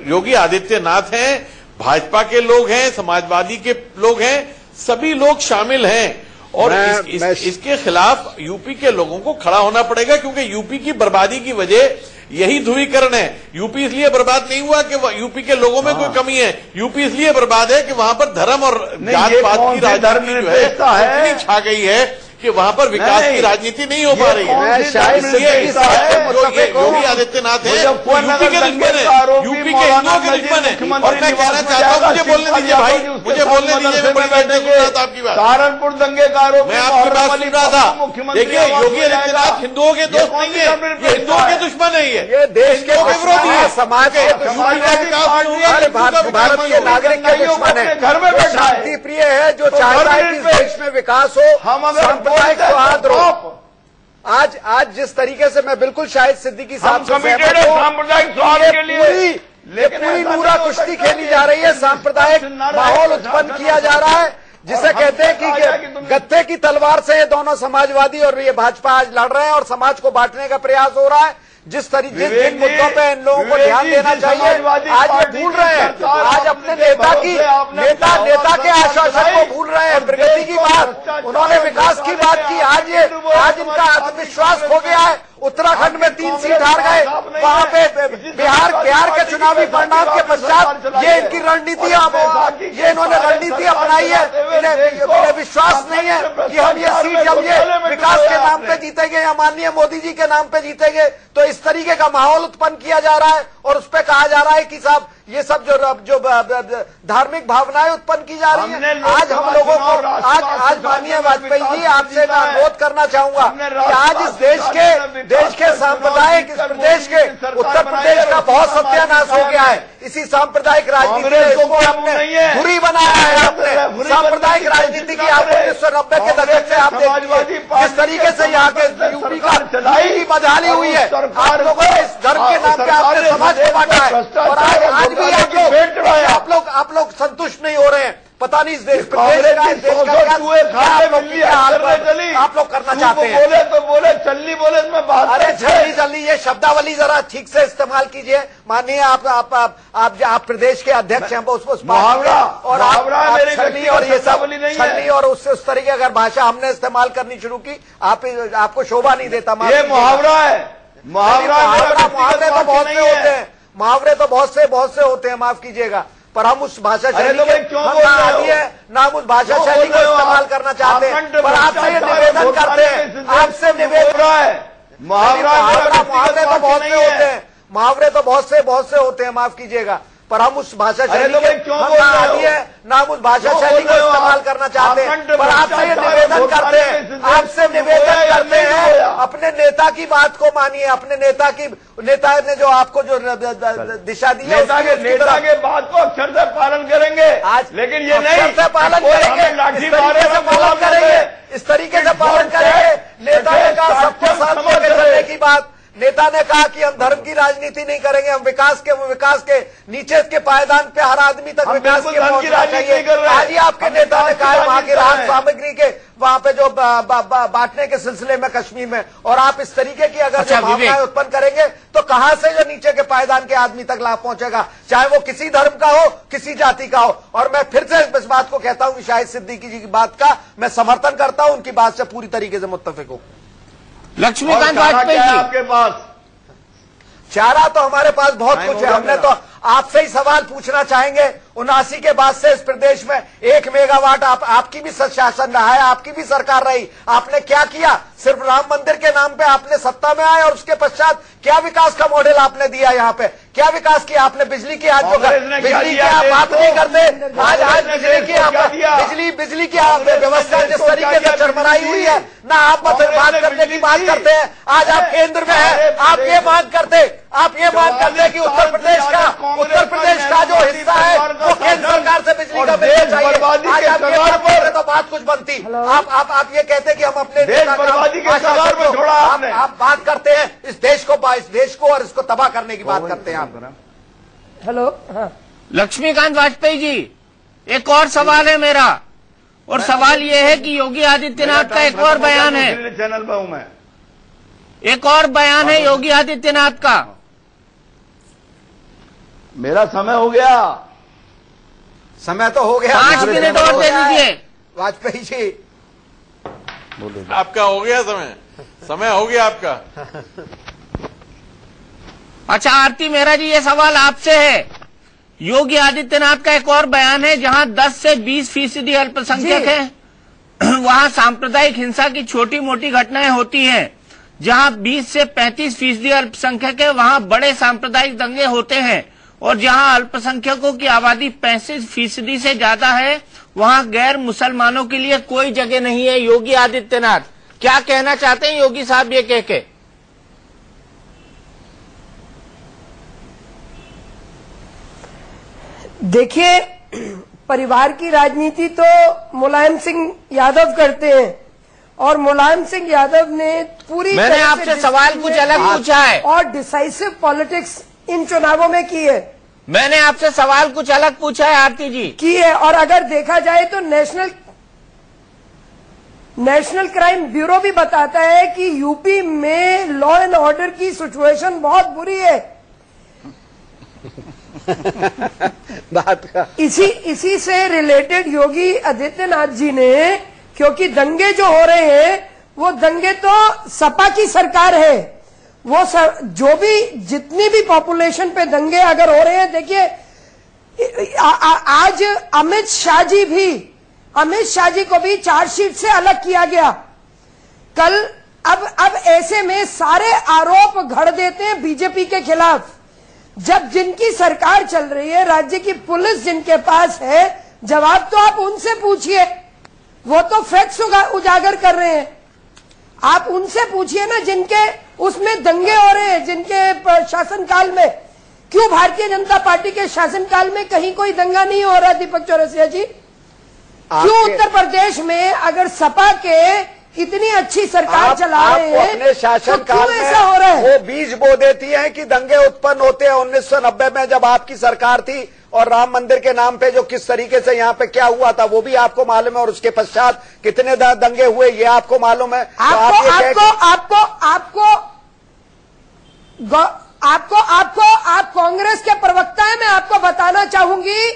योगी आदित्यनाथ हैं, भाजपा के लोग हैं, समाजवादी के लोग हैं, सभी लोग शामिल हैं। और इसके खिलाफ यूपी के लोगों को खड़ा होना पड़ेगा, क्योंकि यूपी की बर्बादी की वजह यही ध्रुवीकरण है। यूपी इसलिए बर्बाद नहीं हुआ कि यूपी के लोगों में कोई कमी है, यूपी इसलिए बर्बाद है कि वहां पर धर्म और जात पात की राजनीति जो है इतनी छा गई है कि वहां पर विकास की राजनीति नहीं हो पा रही है। योगी आदित्यनाथ है यूपी के दुश्मन है, यूपी के हिंदुओं के दुश्मन है। और मैं कहना चाहता हूँ, मुझे बोलने दीजिए भाई, मुझे बोलने दीजिए, मैं बड़ी बात आपकी बात, सहारनपुर दंगेकारों मैं आपकी बात सुन रहा था। देखिए, योगी आदित्यनाथ हिंदुओं के दोस्त नहीं है, ये हिंदुओं के दुश्मन है, ये देश के विरोधी है, समाज के भारतीय नागरिक के दुश्मन है, घर में शांति प्रिय है, जो चाहता है कि इस देश में विकास हो, सांप्रदायिक सौहार्द हो। आज जिस तरीके से मैं बिल्कुल शाहिद सिद्दीकी साहब से कमिटेड है सांप्रदायिक सौहार्द के लिए, पूरी नूरा कुश्ती खेली जा रही है, सांप्रदायिक माहौल उत्पन्न किया जा रहा है, जिसे कहते हैं कि गत्ते की तलवार से ये दोनों समाजवादी और ये भाजपा आज लड़ रहे हैं और समाज को बांटने का प्रयास हो रहा है। जिन मुद्दों पे इन लोगों को ध्यान देना चाहिए, आज ये भूल रहे हैं। आज अपने नेता के आश्वासन को भूल रहे हैं। प्रगति की बात, उन्होंने विकास की बात की, आज इनका आत्मविश्वास खो गया है। उत्तराखंड में 3 सीट हार गए, वहां पे बिहार के चुनावी परिणाम के पश्चात ये इनकी रणनीति, ये इन्होंने रणनीति अपनाई है। इन्हें विश्वास नहीं है कि हम ये सीट जब ये विकास के नाम पे जीतेंगे या माननीय मोदी जी के नाम पे जीतेंगे। तो इस तरीके का माहौल उत्पन्न किया जा रहा है और उस पर कहा जा रहा है कि साहब ये सब जो धार्मिक भावनाएं उत्पन्न की जा रही हैं, आज हम लोगों को आज माननीय वाजपेयी जी, आपसे मैं अनुरोध करना चाहूंगा कि आज इस देश के सांप्रदायिक, इस प्रदेश के उत्तर प्रदेश का बहुत सत्यानाश हो गया है। इसी सांप्रदायिक राजनीति ने इसको आपने बुरी बनाया है। आपने सांप्रदायिक राजनीति की आपने 1990 के दशक से आप देखिए जिस तरीके से यहाँ के यूपी की बदहाली हुई है। आप लोगों ने इस धर्म के नाम पे आपने समाज को बांटा है और आज भी आप लोग संतुष्ट नहीं हो रहे हैं। पता नहीं इस देश प्रदेश का आप लोग करना चाहते हैं। बोले तो बोले, चलनी बोले मैं बात, अरे जल्दी ये शब्दावली जरा ठीक से इस्तेमाल कीजिए। मानिए आप प्रदेश के अध्यक्ष हैं, मुहावरा और छलनी और ये सब छलनी और उस तरीके अगर भाषा हमने इस्तेमाल करनी शुरू की, आपको शोभा नहीं देता। ये मुहावरा है, मुहावरे तो बहुत से होते हैं, मुहावरे तो बहुत से होते हैं, माफ कीजिएगा, पर हम उस भाषा शैली ना हम उस भाषा शैली को इस्तेमाल करना चाहते हैं। पर आपसे ये निवेदन करते हैं, आपसे निवेदन है, मुहावरे तो बहुत से होते हैं, मुहावरे तो बहुत से होते हैं, माफ कीजिएगा, पर हम उस भाषा शैली ना हम उस भाषा शैली को इस्तेमाल करना चाहते हैं। पर आपसे ये निवेदन करते हैं, अपने नेता की बात को मानिए, अपने नेता ने जो आपको जो दिशा दी है, नेता के बात को अक्षर से पालन करेंगे आज, लेकिन ये नहीं अक्षर से पालन करेंगे, इस तरीके से पालन करेंगे। नेता ने कहा सबको साथ लेकर चलने की बात, नेता ने कहा कि हम धर्म की राजनीति नहीं करेंगे, हम विकास के नीचे के पायदान पे हर आदमी तक विकास की पहुंचना चाहिए। आज ही आपके नेता ने कहा वहां की राहत सामग्री के वहां पे जो बांटने के सिलसिले में कश्मीर में, और आप इस तरीके की अगर भावनाएं उत्पन्न करेंगे तो कहां से जो नीचे के पायदान के आदमी तक लाभ पहुंचेगा, चाहे वो किसी धर्म का हो, किसी जाति का हो। और मैं फिर से इस बात को कहता हूं कि शाहिद सिद्दीकी जी की बात का मैं समर्थन करता हूं, उनकी बात से पूरी तरीके से मुत्तफिक हूं। लक्ष्मीकांत वाजपेयी जी, आपके पास चारा तो हमारे पास बहुत कुछ है। हमने तो आपसे ही सवाल पूछना चाहेंगे, 79 के बाद से इस प्रदेश में 1 मेगावाट आपकी भी शासन रहा है, आपकी भी सरकार रही, आपने क्या किया? सिर्फ राम मंदिर के नाम पे आपने सत्ता में आए और उसके पश्चात क्या विकास का मॉडल आपने दिया? यहाँ पे क्या विकास किया आपने? बिजली की आज बिजली की आप बात नहीं करते, आज बिजली की आप व्यवस्था जिस तरीके से चरमराई हुई है ना, आप बात करने की बात करते हैं। आज आप केंद्र में है, आप ये मांग करते कि उत्तर प्रदेश का जो हिस्सा है वो केंद्र सरकार से बिजली का मिलना चाहिए। आज आप ये बात कर रहे तो बात कुछ बनती। आप ये कहते कि हम अपने आप बात करते हैं इस देश को और इसको तबाह करने की बात करते हैं आप। हेलो, लक्ष्मीकांत वाजपेयी जी, एक और सवाल है मेरा, और सवाल ये है कि योगी आदित्यनाथ का एक और बयान है, चैनल पर हूं मैं, एक और बयान है योगी आदित्यनाथ का। मेरा समय हो गया, समय तो हो गया, 5 मिनट और दे दीजिए वाजपेयी जी। आपका हो गया समय हो गया आपका। अच्छा आरती मेहरा जी, ये सवाल आपसे है। योगी आदित्यनाथ का एक और बयान है जहां 10 से 20% अल्पसंख्यक हैं, वहां सांप्रदायिक हिंसा की छोटी मोटी घटनाएं होती हैं। जहां 20 से 35% अल्पसंख्यक है वहां बड़े सांप्रदायिक दंगे होते हैं, और जहां अल्पसंख्यकों की आबादी 35% से ज्यादा है वहां गैर मुसलमानों के लिए कोई जगह नहीं है। योगी आदित्यनाथ क्या कहना चाहते हैं योगी साहब ये कह के? देखिए, परिवार की राजनीति तो मुलायम सिंह यादव करते हैं, और मुलायम सिंह यादव ने पूरी मैंने आपसे सवाल कुछ अलग पूछा है और डिसाइसिव पॉलिटिक्स इन चुनावों में की है। मैंने आपसे सवाल कुछ अलग पूछा है आरती जी। की है, और अगर देखा जाए तो नेशनल क्राइम ब्यूरो भी बताता है कि यूपी में लॉ एंड ऑर्डर की सिचुएशन बहुत बुरी है। बात का इसी से रिलेटेड योगी आदित्यनाथ जी ने, क्योंकि दंगे जो हो रहे हैं वो दंगे तो सपा की सरकार है, वो जो भी जितनी भी पॉपुलेशन पे दंगे अगर हो रहे हैं, देखिए आज अमित शाह जी को भी चार्जशीट से अलग किया गया कल। अब ऐसे में सारे आरोप घड़ देते हैं बीजेपी के खिलाफ, जब जिनकी सरकार चल रही है, राज्य की पुलिस जिनके पास है, जवाब तो आप उनसे पूछिए, वो तो फैक्ट्स उजागर कर रहे हैं। आप उनसे पूछिए ना जिनके उसमें दंगे हो रहे हैं, जिनके शासनकाल में। क्यों भारतीय जनता पार्टी के शासनकाल में कहीं कोई दंगा नहीं हो रहा? दीपक चौरसिया जी, क्यों उत्तर प्रदेश में अगर सपा के इतनी अच्छी सरकार चला रहे हैं अपने शासनकाल में ऐसा हो रहा है? वो बीज बो देती हैं कि दंगे उत्पन्न होते हैं। 1990 में जब आपकी सरकार थी और राम मंदिर के नाम पे जो किस तरीके से यहाँ पे क्या हुआ था वो भी आपको मालूम है, और उसके पश्चात कितने दंगे हुए ये आपको मालूम है। आप कांग्रेस के प्रवक्ता हैं, मैं आपको बताना चाहूंगी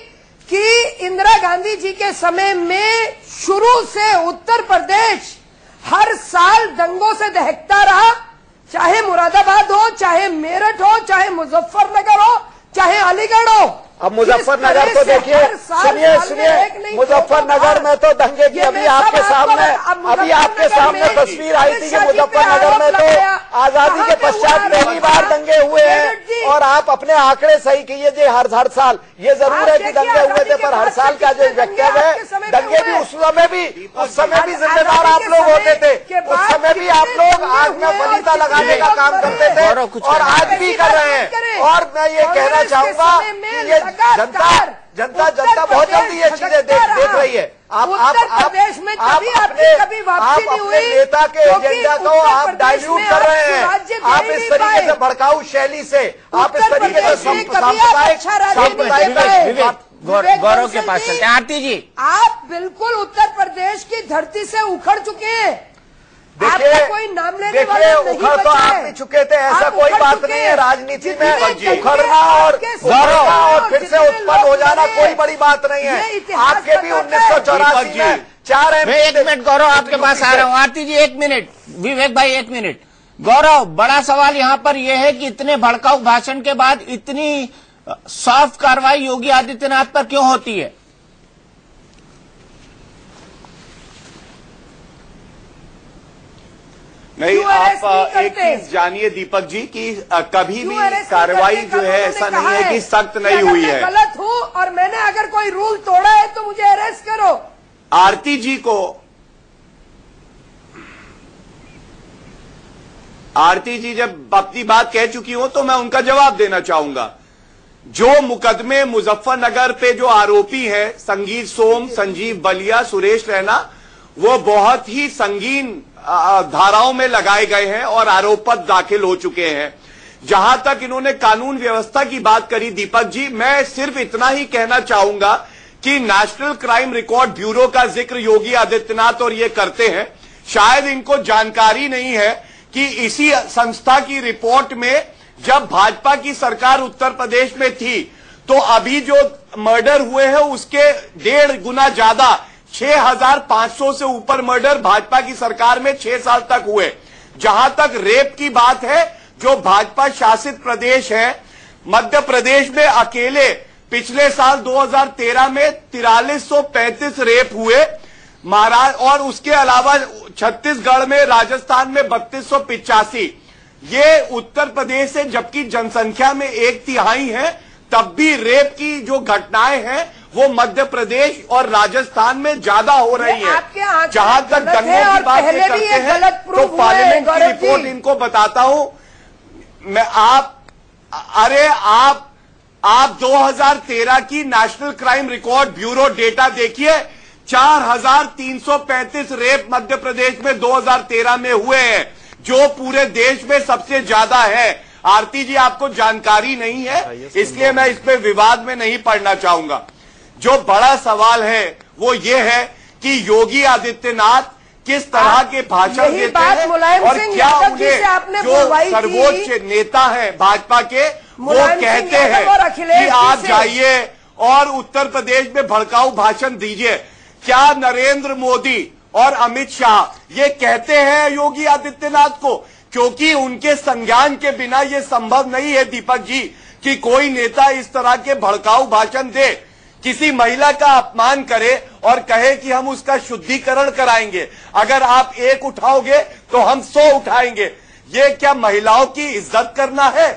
कि इंदिरा गांधी जी के समय में शुरू से उत्तर प्रदेश हर साल दंगों से दहकता रहा, चाहे मुरादाबाद हो, चाहे मेरठ हो, चाहे मुजफ्फरनगर हो, चाहे अलीगढ़ हो। अब मुजफ्फरनगर तो देखिए, सुनिए मुजफ्फरनगर में तो दंगे की अभी आपके सामने तस्वीर आई थी कि मुजफ्फरनगर में तो आजादी के पश्चात पहली बार दंगे हुए हैं। और आप अपने आंकड़े सही कीजिए, हर साल ये जरूर है कि दंगे हुए थे, पर हर साल का जो वक्तव्य है, दंगे भी उस समय भी जिम्मेदार आप लोग होते थे। उस समय भी आप लोग आग में बलीता लगाने का काम करते थे और आज भी कर रहे हैं। और मैं ये कहना चाहूंगा कि ये जनता बहुत जल्दी ये चीजें देख रही है। आप अपने नेता के एजेंडा को आप डाइल्यूट कर रहे हैं। आप इस तरीके से भड़काऊ शैली से, आप इस तरीके से सांप्रदायिक गौरव के पास चलते हैं। आरती जी, आप बिल्कुल उत्तर प्रदेश की धरती से उखड़ चुके हैं। देखिए उखड़ तो आप भी चुके थे, ऐसा कोई बात नहीं है। राजनीति में उखड़ना और फिर से उत्पन्न हो जाना कोई बड़ी बात नहीं है। आपके भी 1984 में 4 MP। मैं 1 मिनट गौरव आपके पास आ रहा हूँ। आरती जी 1 मिनट, विवेक भाई 1 मिनट। गौरव, बड़ा सवाल यहाँ पर यह है कि इतने भड़काऊ भाषण के बाद इतनी सॉफ्ट कार्रवाई योगी आदित्यनाथ पर क्यों होती है? नहीं, आप एक चीज जानिए दीपक जी कि कभी भी कार्रवाई जो है ऐसा नहीं है कि सख्त नहीं हुई है। मैं गलत हूं और मैंने अगर कोई रूल तोड़ा है तो मुझे अरेस्ट करो। आरती जी जब अपनी बात कह चुकी हो तो मैं उनका जवाब देना चाहूंगा। जो मुकदमे मुजफ्फरनगर पे जो आरोपी है, संगीत सोम, संजीव बलिया, सुरेश रैना, वो बहुत ही संगीन धाराओं में लगाए गए हैं और आरोप पत्र दाखिल हो चुके हैं। जहां तक इन्होंने कानून व्यवस्था की बात करी दीपक जी, मैं सिर्फ इतना ही कहना चाहूंगा कि नेशनल क्राइम रिकॉर्ड ब्यूरो का जिक्र योगी आदित्यनाथ और ये करते हैं। शायद इनको जानकारी नहीं है कि इसी संस्था की रिपोर्ट में जब भाजपा की सरकार उत्तर प्रदेश में थी तो अभी जो मर्डर हुए हैं उसके 1.5 गुना ज्यादा 6,500 से ऊपर मर्डर भाजपा की सरकार में 6 साल तक हुए। जहां तक रेप की बात है, जो भाजपा शासित प्रदेश है, मध्य प्रदेश में अकेले पिछले साल 2013 में 4335 रेप हुए। महाराष्ट्र और उसके अलावा छत्तीसगढ़ में, राजस्थान में 3285। ये उत्तर प्रदेश है, जबकि जनसंख्या में 1/3 है, तब भी रेप की जो घटनाएं हैं वो मध्य प्रदेश और राजस्थान में ज्यादा हो रही है। जहां तक दंगों की बात करते हैं तो पार्लियामेंट की रिपोर्ट इनको बताता हूं मैं। आप 2013 की national crime record bureau data देखिए। 4335 रेप मध्य प्रदेश में 2013 में हुए हैं, जो पूरे देश में सबसे ज्यादा है। आरती जी, आपको जानकारी नहीं है, इसलिए मैं इस पे विवाद में नहीं पड़ना चाहूंगा। जो बड़ा सवाल है वो ये है कि योगी आदित्यनाथ किस तरह के भाषण देते हैं और क्या उन्हें जो सर्वोच्च नेता है भाजपा के वो कहते हैं कि आप जाइए और उत्तर प्रदेश में भड़काऊ भाषण दीजिए। क्या नरेंद्र मोदी और अमित शाह ये कहते हैं योगी आदित्यनाथ को? क्योंकि उनके संज्ञान के बिना ये संभव नहीं है दीपक जी कि कोई नेता इस तरह के भड़काऊ भाषण दे, किसी महिला का अपमान करे और कहे कि हम उसका शुद्धिकरण कराएंगे। अगर आप एक उठाओगे तो हम 100 उठाएंगे। ये क्या महिलाओं की इज्जत करना है?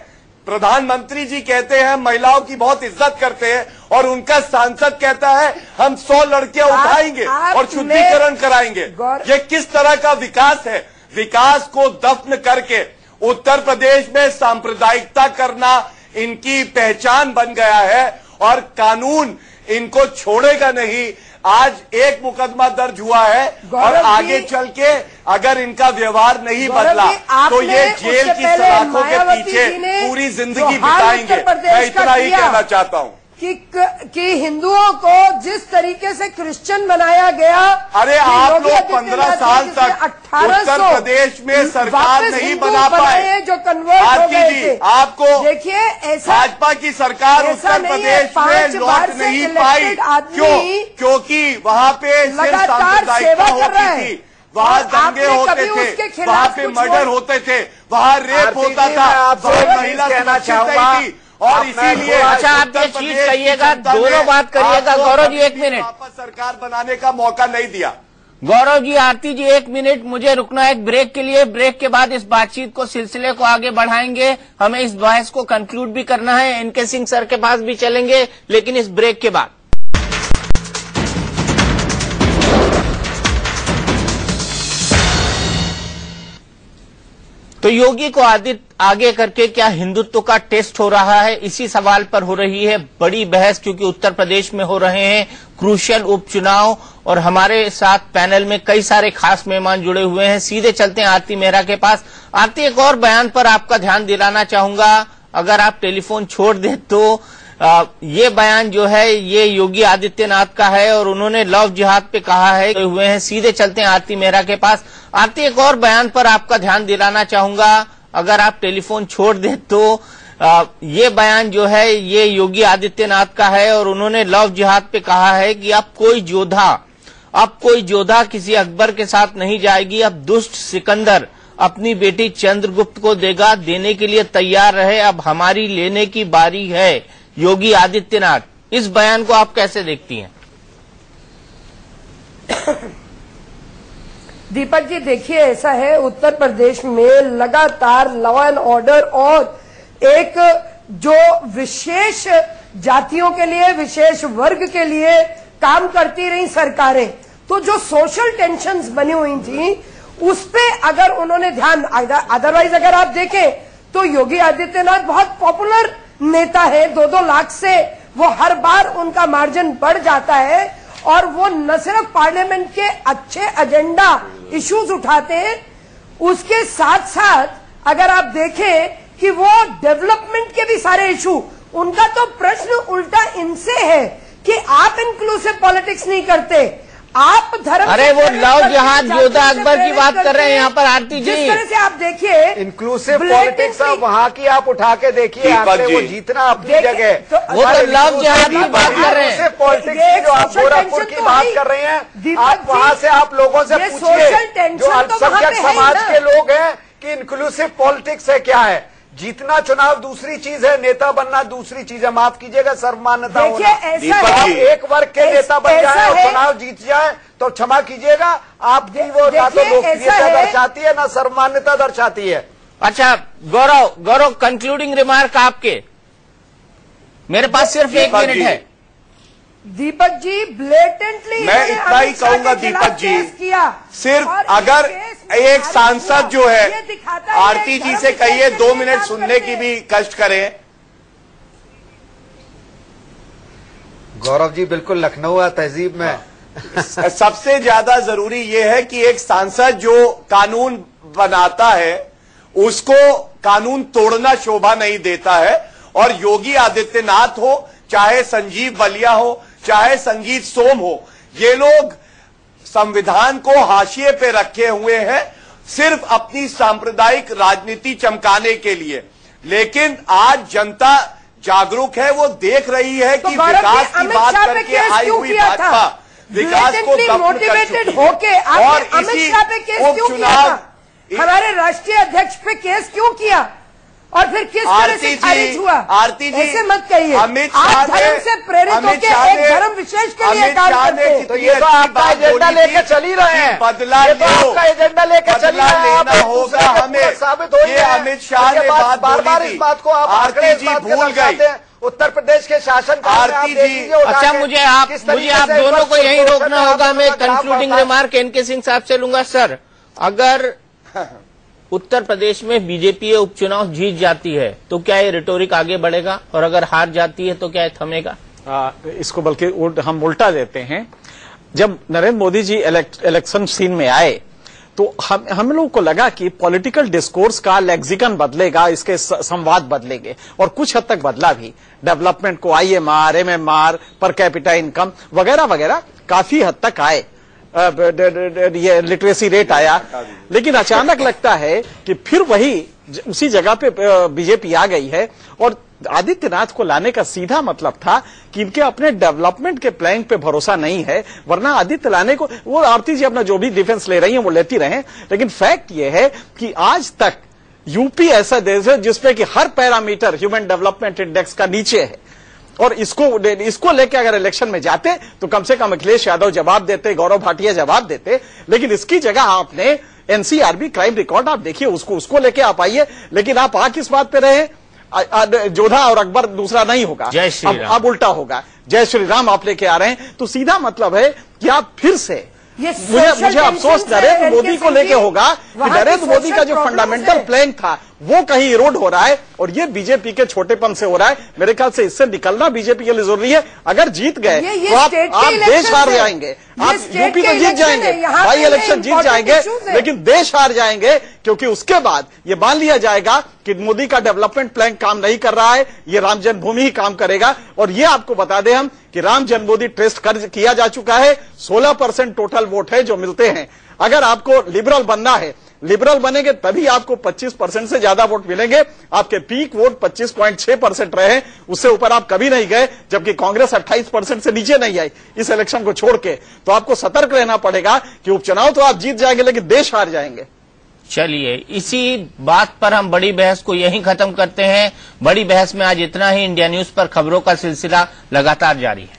प्रधानमंत्री जी कहते हैं महिलाओं की बहुत इज्जत करते हैं और उनका सांसद कहता है हम 100 लड़कियां उठाएंगे और शुद्धिकरण कराएंगे। ये किस तरह का विकास है? विकास को दफन करके उत्तर प्रदेश में सांप्रदायिकता करना इनकी पहचान बन गया है और कानून इनको छोड़ेगा नहीं। आज एक मुकदमा दर्ज हुआ है और आगे चल के अगर इनका व्यवहार नहीं बदला तो ये जेल की सलाखों के पीछे पूरी जिंदगी बिताएंगे। मैं इतना ही कहना चाहता हूँ कि हिंदुओं को जिस तरीके से क्रिश्चियन बनाया गया। अरे आप लोग 15 साल तक उत्तर प्रदेश में सरकार नहीं बना पाए, जो कन्वर्ट हो गए थे। आपको देखिए, ऐसा भाजपा की सरकार उत्तर प्रदेश में लौट नहीं पाई। क्यों? क्योंकि वहाँ पे लगातार सेवा कर रहे हैं। वहाँ दंगे होते थे, वहाँ पे मर्डर होते थे, वहाँ रेप होता था, वहाँ महिला सुरक्षित नहीं थी और इसीलिए अच्छा आप ये चीज कहिएगा, दोनों बात करिएगा। गौरव जी 1 मिनट, वापस सरकार बनाने का मौका नहीं दिया। गौरव जी, आरती जी 1 मिनट, मुझे रुकना है एक ब्रेक के लिए। ब्रेक के बाद इस बातचीत को, सिलसिले को आगे बढ़ाएंगे। हमें इस बहस को कंक्लूड भी करना है, एनके सिंह सर के पास भी चलेंगे, लेकिन इस ब्रेक के बाद। तो योगी को आगे करके क्या हिंदुत्व का टेस्ट हो रहा है, इसी सवाल पर हो रही है बड़ी बहस, क्योंकि उत्तर प्रदेश में हो रहे हैं क्रूशियल उपचुनाव और हमारे साथ पैनल में कई सारे खास मेहमान जुड़े हुए हैं। सीधे चलते हैं आरती मेहरा के पास। आरती, एक और बयान पर आपका ध्यान दिलाना चाहूंगा, अगर आप टेलीफोन छोड़ दें तो ये बयान जो है ये योगी आदित्यनाथ का है और उन्होंने लव जिहाद पे कहा है हुए हैं। सीधे चलते हैं आरती मेहरा के पास। आरती, एक और बयान पर आपका ध्यान दिलाना चाहूंगा, अगर आप टेलीफोन छोड़ दें तो ये बयान जो है ये योगी आदित्यनाथ का है और उन्होंने लव जिहाद पे कहा है कि अब कोई जोधा किसी अकबर के साथ नहीं जाएगी। अब दुष्ट सिकंदर अपनी बेटी चंद्रगुप्त को देने के लिए तैयार रहे, अब हमारी लेने की बारी है। योगी आदित्यनाथ, इस बयान को आप कैसे देखती हैं? दीपक जी, देखिए, ऐसा है, उत्तर प्रदेश में लगातार लॉ एंड ऑर्डर और एक जो विशेष जातियों के लिए, विशेष वर्ग के लिए काम करती रही सरकारें, तो जो सोशल टेंशन्स बनी हुई थी उस पे अगर उन्होंने ध्यान, अदरवाइज अगर आप देखें तो योगी आदित्यनाथ बहुत पॉपुलर नेता है। 2-2 लाख से वो हर बार उनका मार्जिन बढ़ जाता है और वो न सिर्फ पार्लियामेंट के अच्छे एजेंडा इश्यूज उठाते हैं, उसके साथ साथ अगर आप देखें कि वो डेवलपमेंट के भी सारे इशू, उनका तो प्रश्न उल्टा इनसे है कि आप इंक्लूसिव पॉलिटिक्स नहीं करते, आप धर्म। अरे वो लव जिहाद योद्धा अकबर की बात कर रहे हैं यहाँ पर आरती जी। जिस तरह से आप देखिए इंक्लूसिव पॉलिटिक्स, वहाँ की आप उठा के देखिए, वो जीतना अपनी जगह, वो तो लव जिहाद की बात कर रहे हैं। पॉलिटिक्स की जो आप गोरखपुर की बात कर रहे हैं, आप वहां से आप लोगों से पूछिए जो अल्पसंख्यक समाज के लोग हैं कि इंक्लूसिव पॉलिटिक्स है क्या है। जीतना चुनाव दूसरी चीज है, नेता बनना दूसरी चीज है। माफ कीजिएगा, सर्वमान्यता होना। आप एक वर्ग के नेता बन जाए और चुनाव जीत जाए तो क्षमा कीजिएगा, आपकी वो ना तो लोकप्रियता दर्शाती है ना सर्वमान्यता दर्शाती है। अच्छा गौरव, कंक्लूडिंग रिमार्क आपके। मेरे पास सिर्फ 1 मिनट है। दीपक जी ब्लेटेंटली मैं इतना ही कहूंगा दीपक जी, सिर्फ अगर एक सांसद जो है आरती जी से कहिए 2 मिनट सुनने की भी कष्ट करें। गौरव जी बिल्कुल लखनऊ तहजीब में सबसे ज्यादा जरूरी यह है कि एक सांसद जो कानून बनाता है उसको कानून तोड़ना शोभा नहीं देता है। और योगी आदित्यनाथ हो, चाहे संजीव बलिया हो, चाहे संगीत सोम हो, ये लोग संविधान को हाशिए पे रखे हुए हैं सिर्फ अपनी सांप्रदायिक राजनीति चमकाने के लिए। लेकिन आज जनता जागरूक है, वो देख रही है कि विकास की बात करके आई हुई भाजपा विकास को दफन कर चुकी है। और इसी उपचुनाव हमारे राष्ट्रीय अध्यक्ष पे केस क्यों किया और फिर किस तरह से खारिज हुआ? आरती जी ऐसे मत कहिए। अमित शाह धर्म से प्रेरित होकर एक धर्म विशेष के लिए काम करते हैं। तो ये तो आपका एजेंडा लेके चल ही रहे हैं। बदला ये तो आपका एजेंडा लेके चल ही रहे हैं। लेना होगा हमें। साबित हो ये अमित शाह ने बात बार इस बात को आप आरती जी भूल गई। उत्तर प्रदेश के शासन आरती जी, अच्छा मुझे आप दोनों को यही रोकना होगा। मैं कंक्लूडिंग रिमार्क एनके सिंह साहब से लूंगा। सर, अगर उत्तर प्रदेश में बीजेपी उपचुनाव जीत जाती है तो क्या ये रिटोरिक आगे बढ़ेगा, और अगर हार जाती है तो क्या ये थमेगा? इसको बल्कि हम उल्टा देते हैं। जब नरेंद्र मोदी जी इलेक्शन सीन में आए तो हम लोगों को लगा कि पॉलिटिकल डिस्कोर्स का लेक्सिकन बदलेगा, इसके संवाद बदलेंगे, और कुछ हद तक बदला भी। डेवलपमेंट को IMR, MMR, per capita income वगैरह वगैरह काफी हद तक आए। ये लिटरेसी रेट आया। लेकिन अचानक लगता है कि फिर वही उसी जगह पे बीजेपी आ गई है। और आदित्यनाथ को लाने का सीधा मतलब था कि इनके अपने डेवलपमेंट के प्लान पे भरोसा नहीं है, वरना आदित्य लाने को वो आरती जी अपना जो भी डिफेंस ले रही है वो लेती रहे। लेकिन फैक्ट ये है कि आज तक यूपी ऐसा देश है जिसपे कि हर पैरामीटर ह्यूमन डेवलपमेंट इंडेक्स का नीचे है। और इसको लेके अगर इलेक्शन में जाते तो कम से कम अखिलेश यादव जवाब देते, गौरव भाटिया जवाब देते। लेकिन इसकी जगह आपने NCRB क्राइम रिकॉर्ड आप देखिए, उसको लेके आप आइए। लेकिन आप किस बात पे रहे? जोधा और अकबर दूसरा नहीं होगा, अब उल्टा होगा। जय श्री राम आप लेके आ रहे हैं। तो सीधा मतलब है कि आप फिर से मुझे अफसोस नरेंद्र मोदी को लेके होगा कि नरेंद्र मोदी का जो फंडामेंटल प्लान था वो कहीं इरोड हो रहा है, और ये बीजेपी के छोटेपन से हो रहा है। मेरे ख्याल से इससे निकलना बीजेपी के लिए जरूरी है। अगर जीत गए तो आप देश हार जाएंगे। आप यूपी तो जीत जाएंगे, बाई इलेक्शन जीत जाएंगे, लेकिन देश हार जाएंगे, क्योंकि उसके बाद ये मान लिया जाएगा कि मोदी का डेवलपमेंट प्लान काम नहीं कर रहा है, ये राम जन्मभूमि ही काम करेगा। और ये आपको बता दें हम कि राम जन्मभूमि टेस्ट किया जा चुका है। 16% टोटल वोट है जो मिलते हैं। अगर आपको लिबरल बनना है, लिबरल बनेंगे तभी आपको 25% से ज्यादा वोट मिलेंगे। आपके पीक वोट 25.6% रहे, उससे ऊपर आप कभी नहीं गए, जबकि कांग्रेस 28% से नीचे नहीं आई इस इलेक्शन को छोड़ के। तो आपको सतर्क रहना पड़ेगा कि उपचुनाव तो आप जीत जाएंगे लेकिन देश हार जाएंगे। चलिए, इसी बात पर हम बड़ी बहस को यहीं खत्म करते हैं। बड़ी बहस में आज इतना ही। इंडिया न्यूज पर खबरों का सिलसिला लगातार जारी है।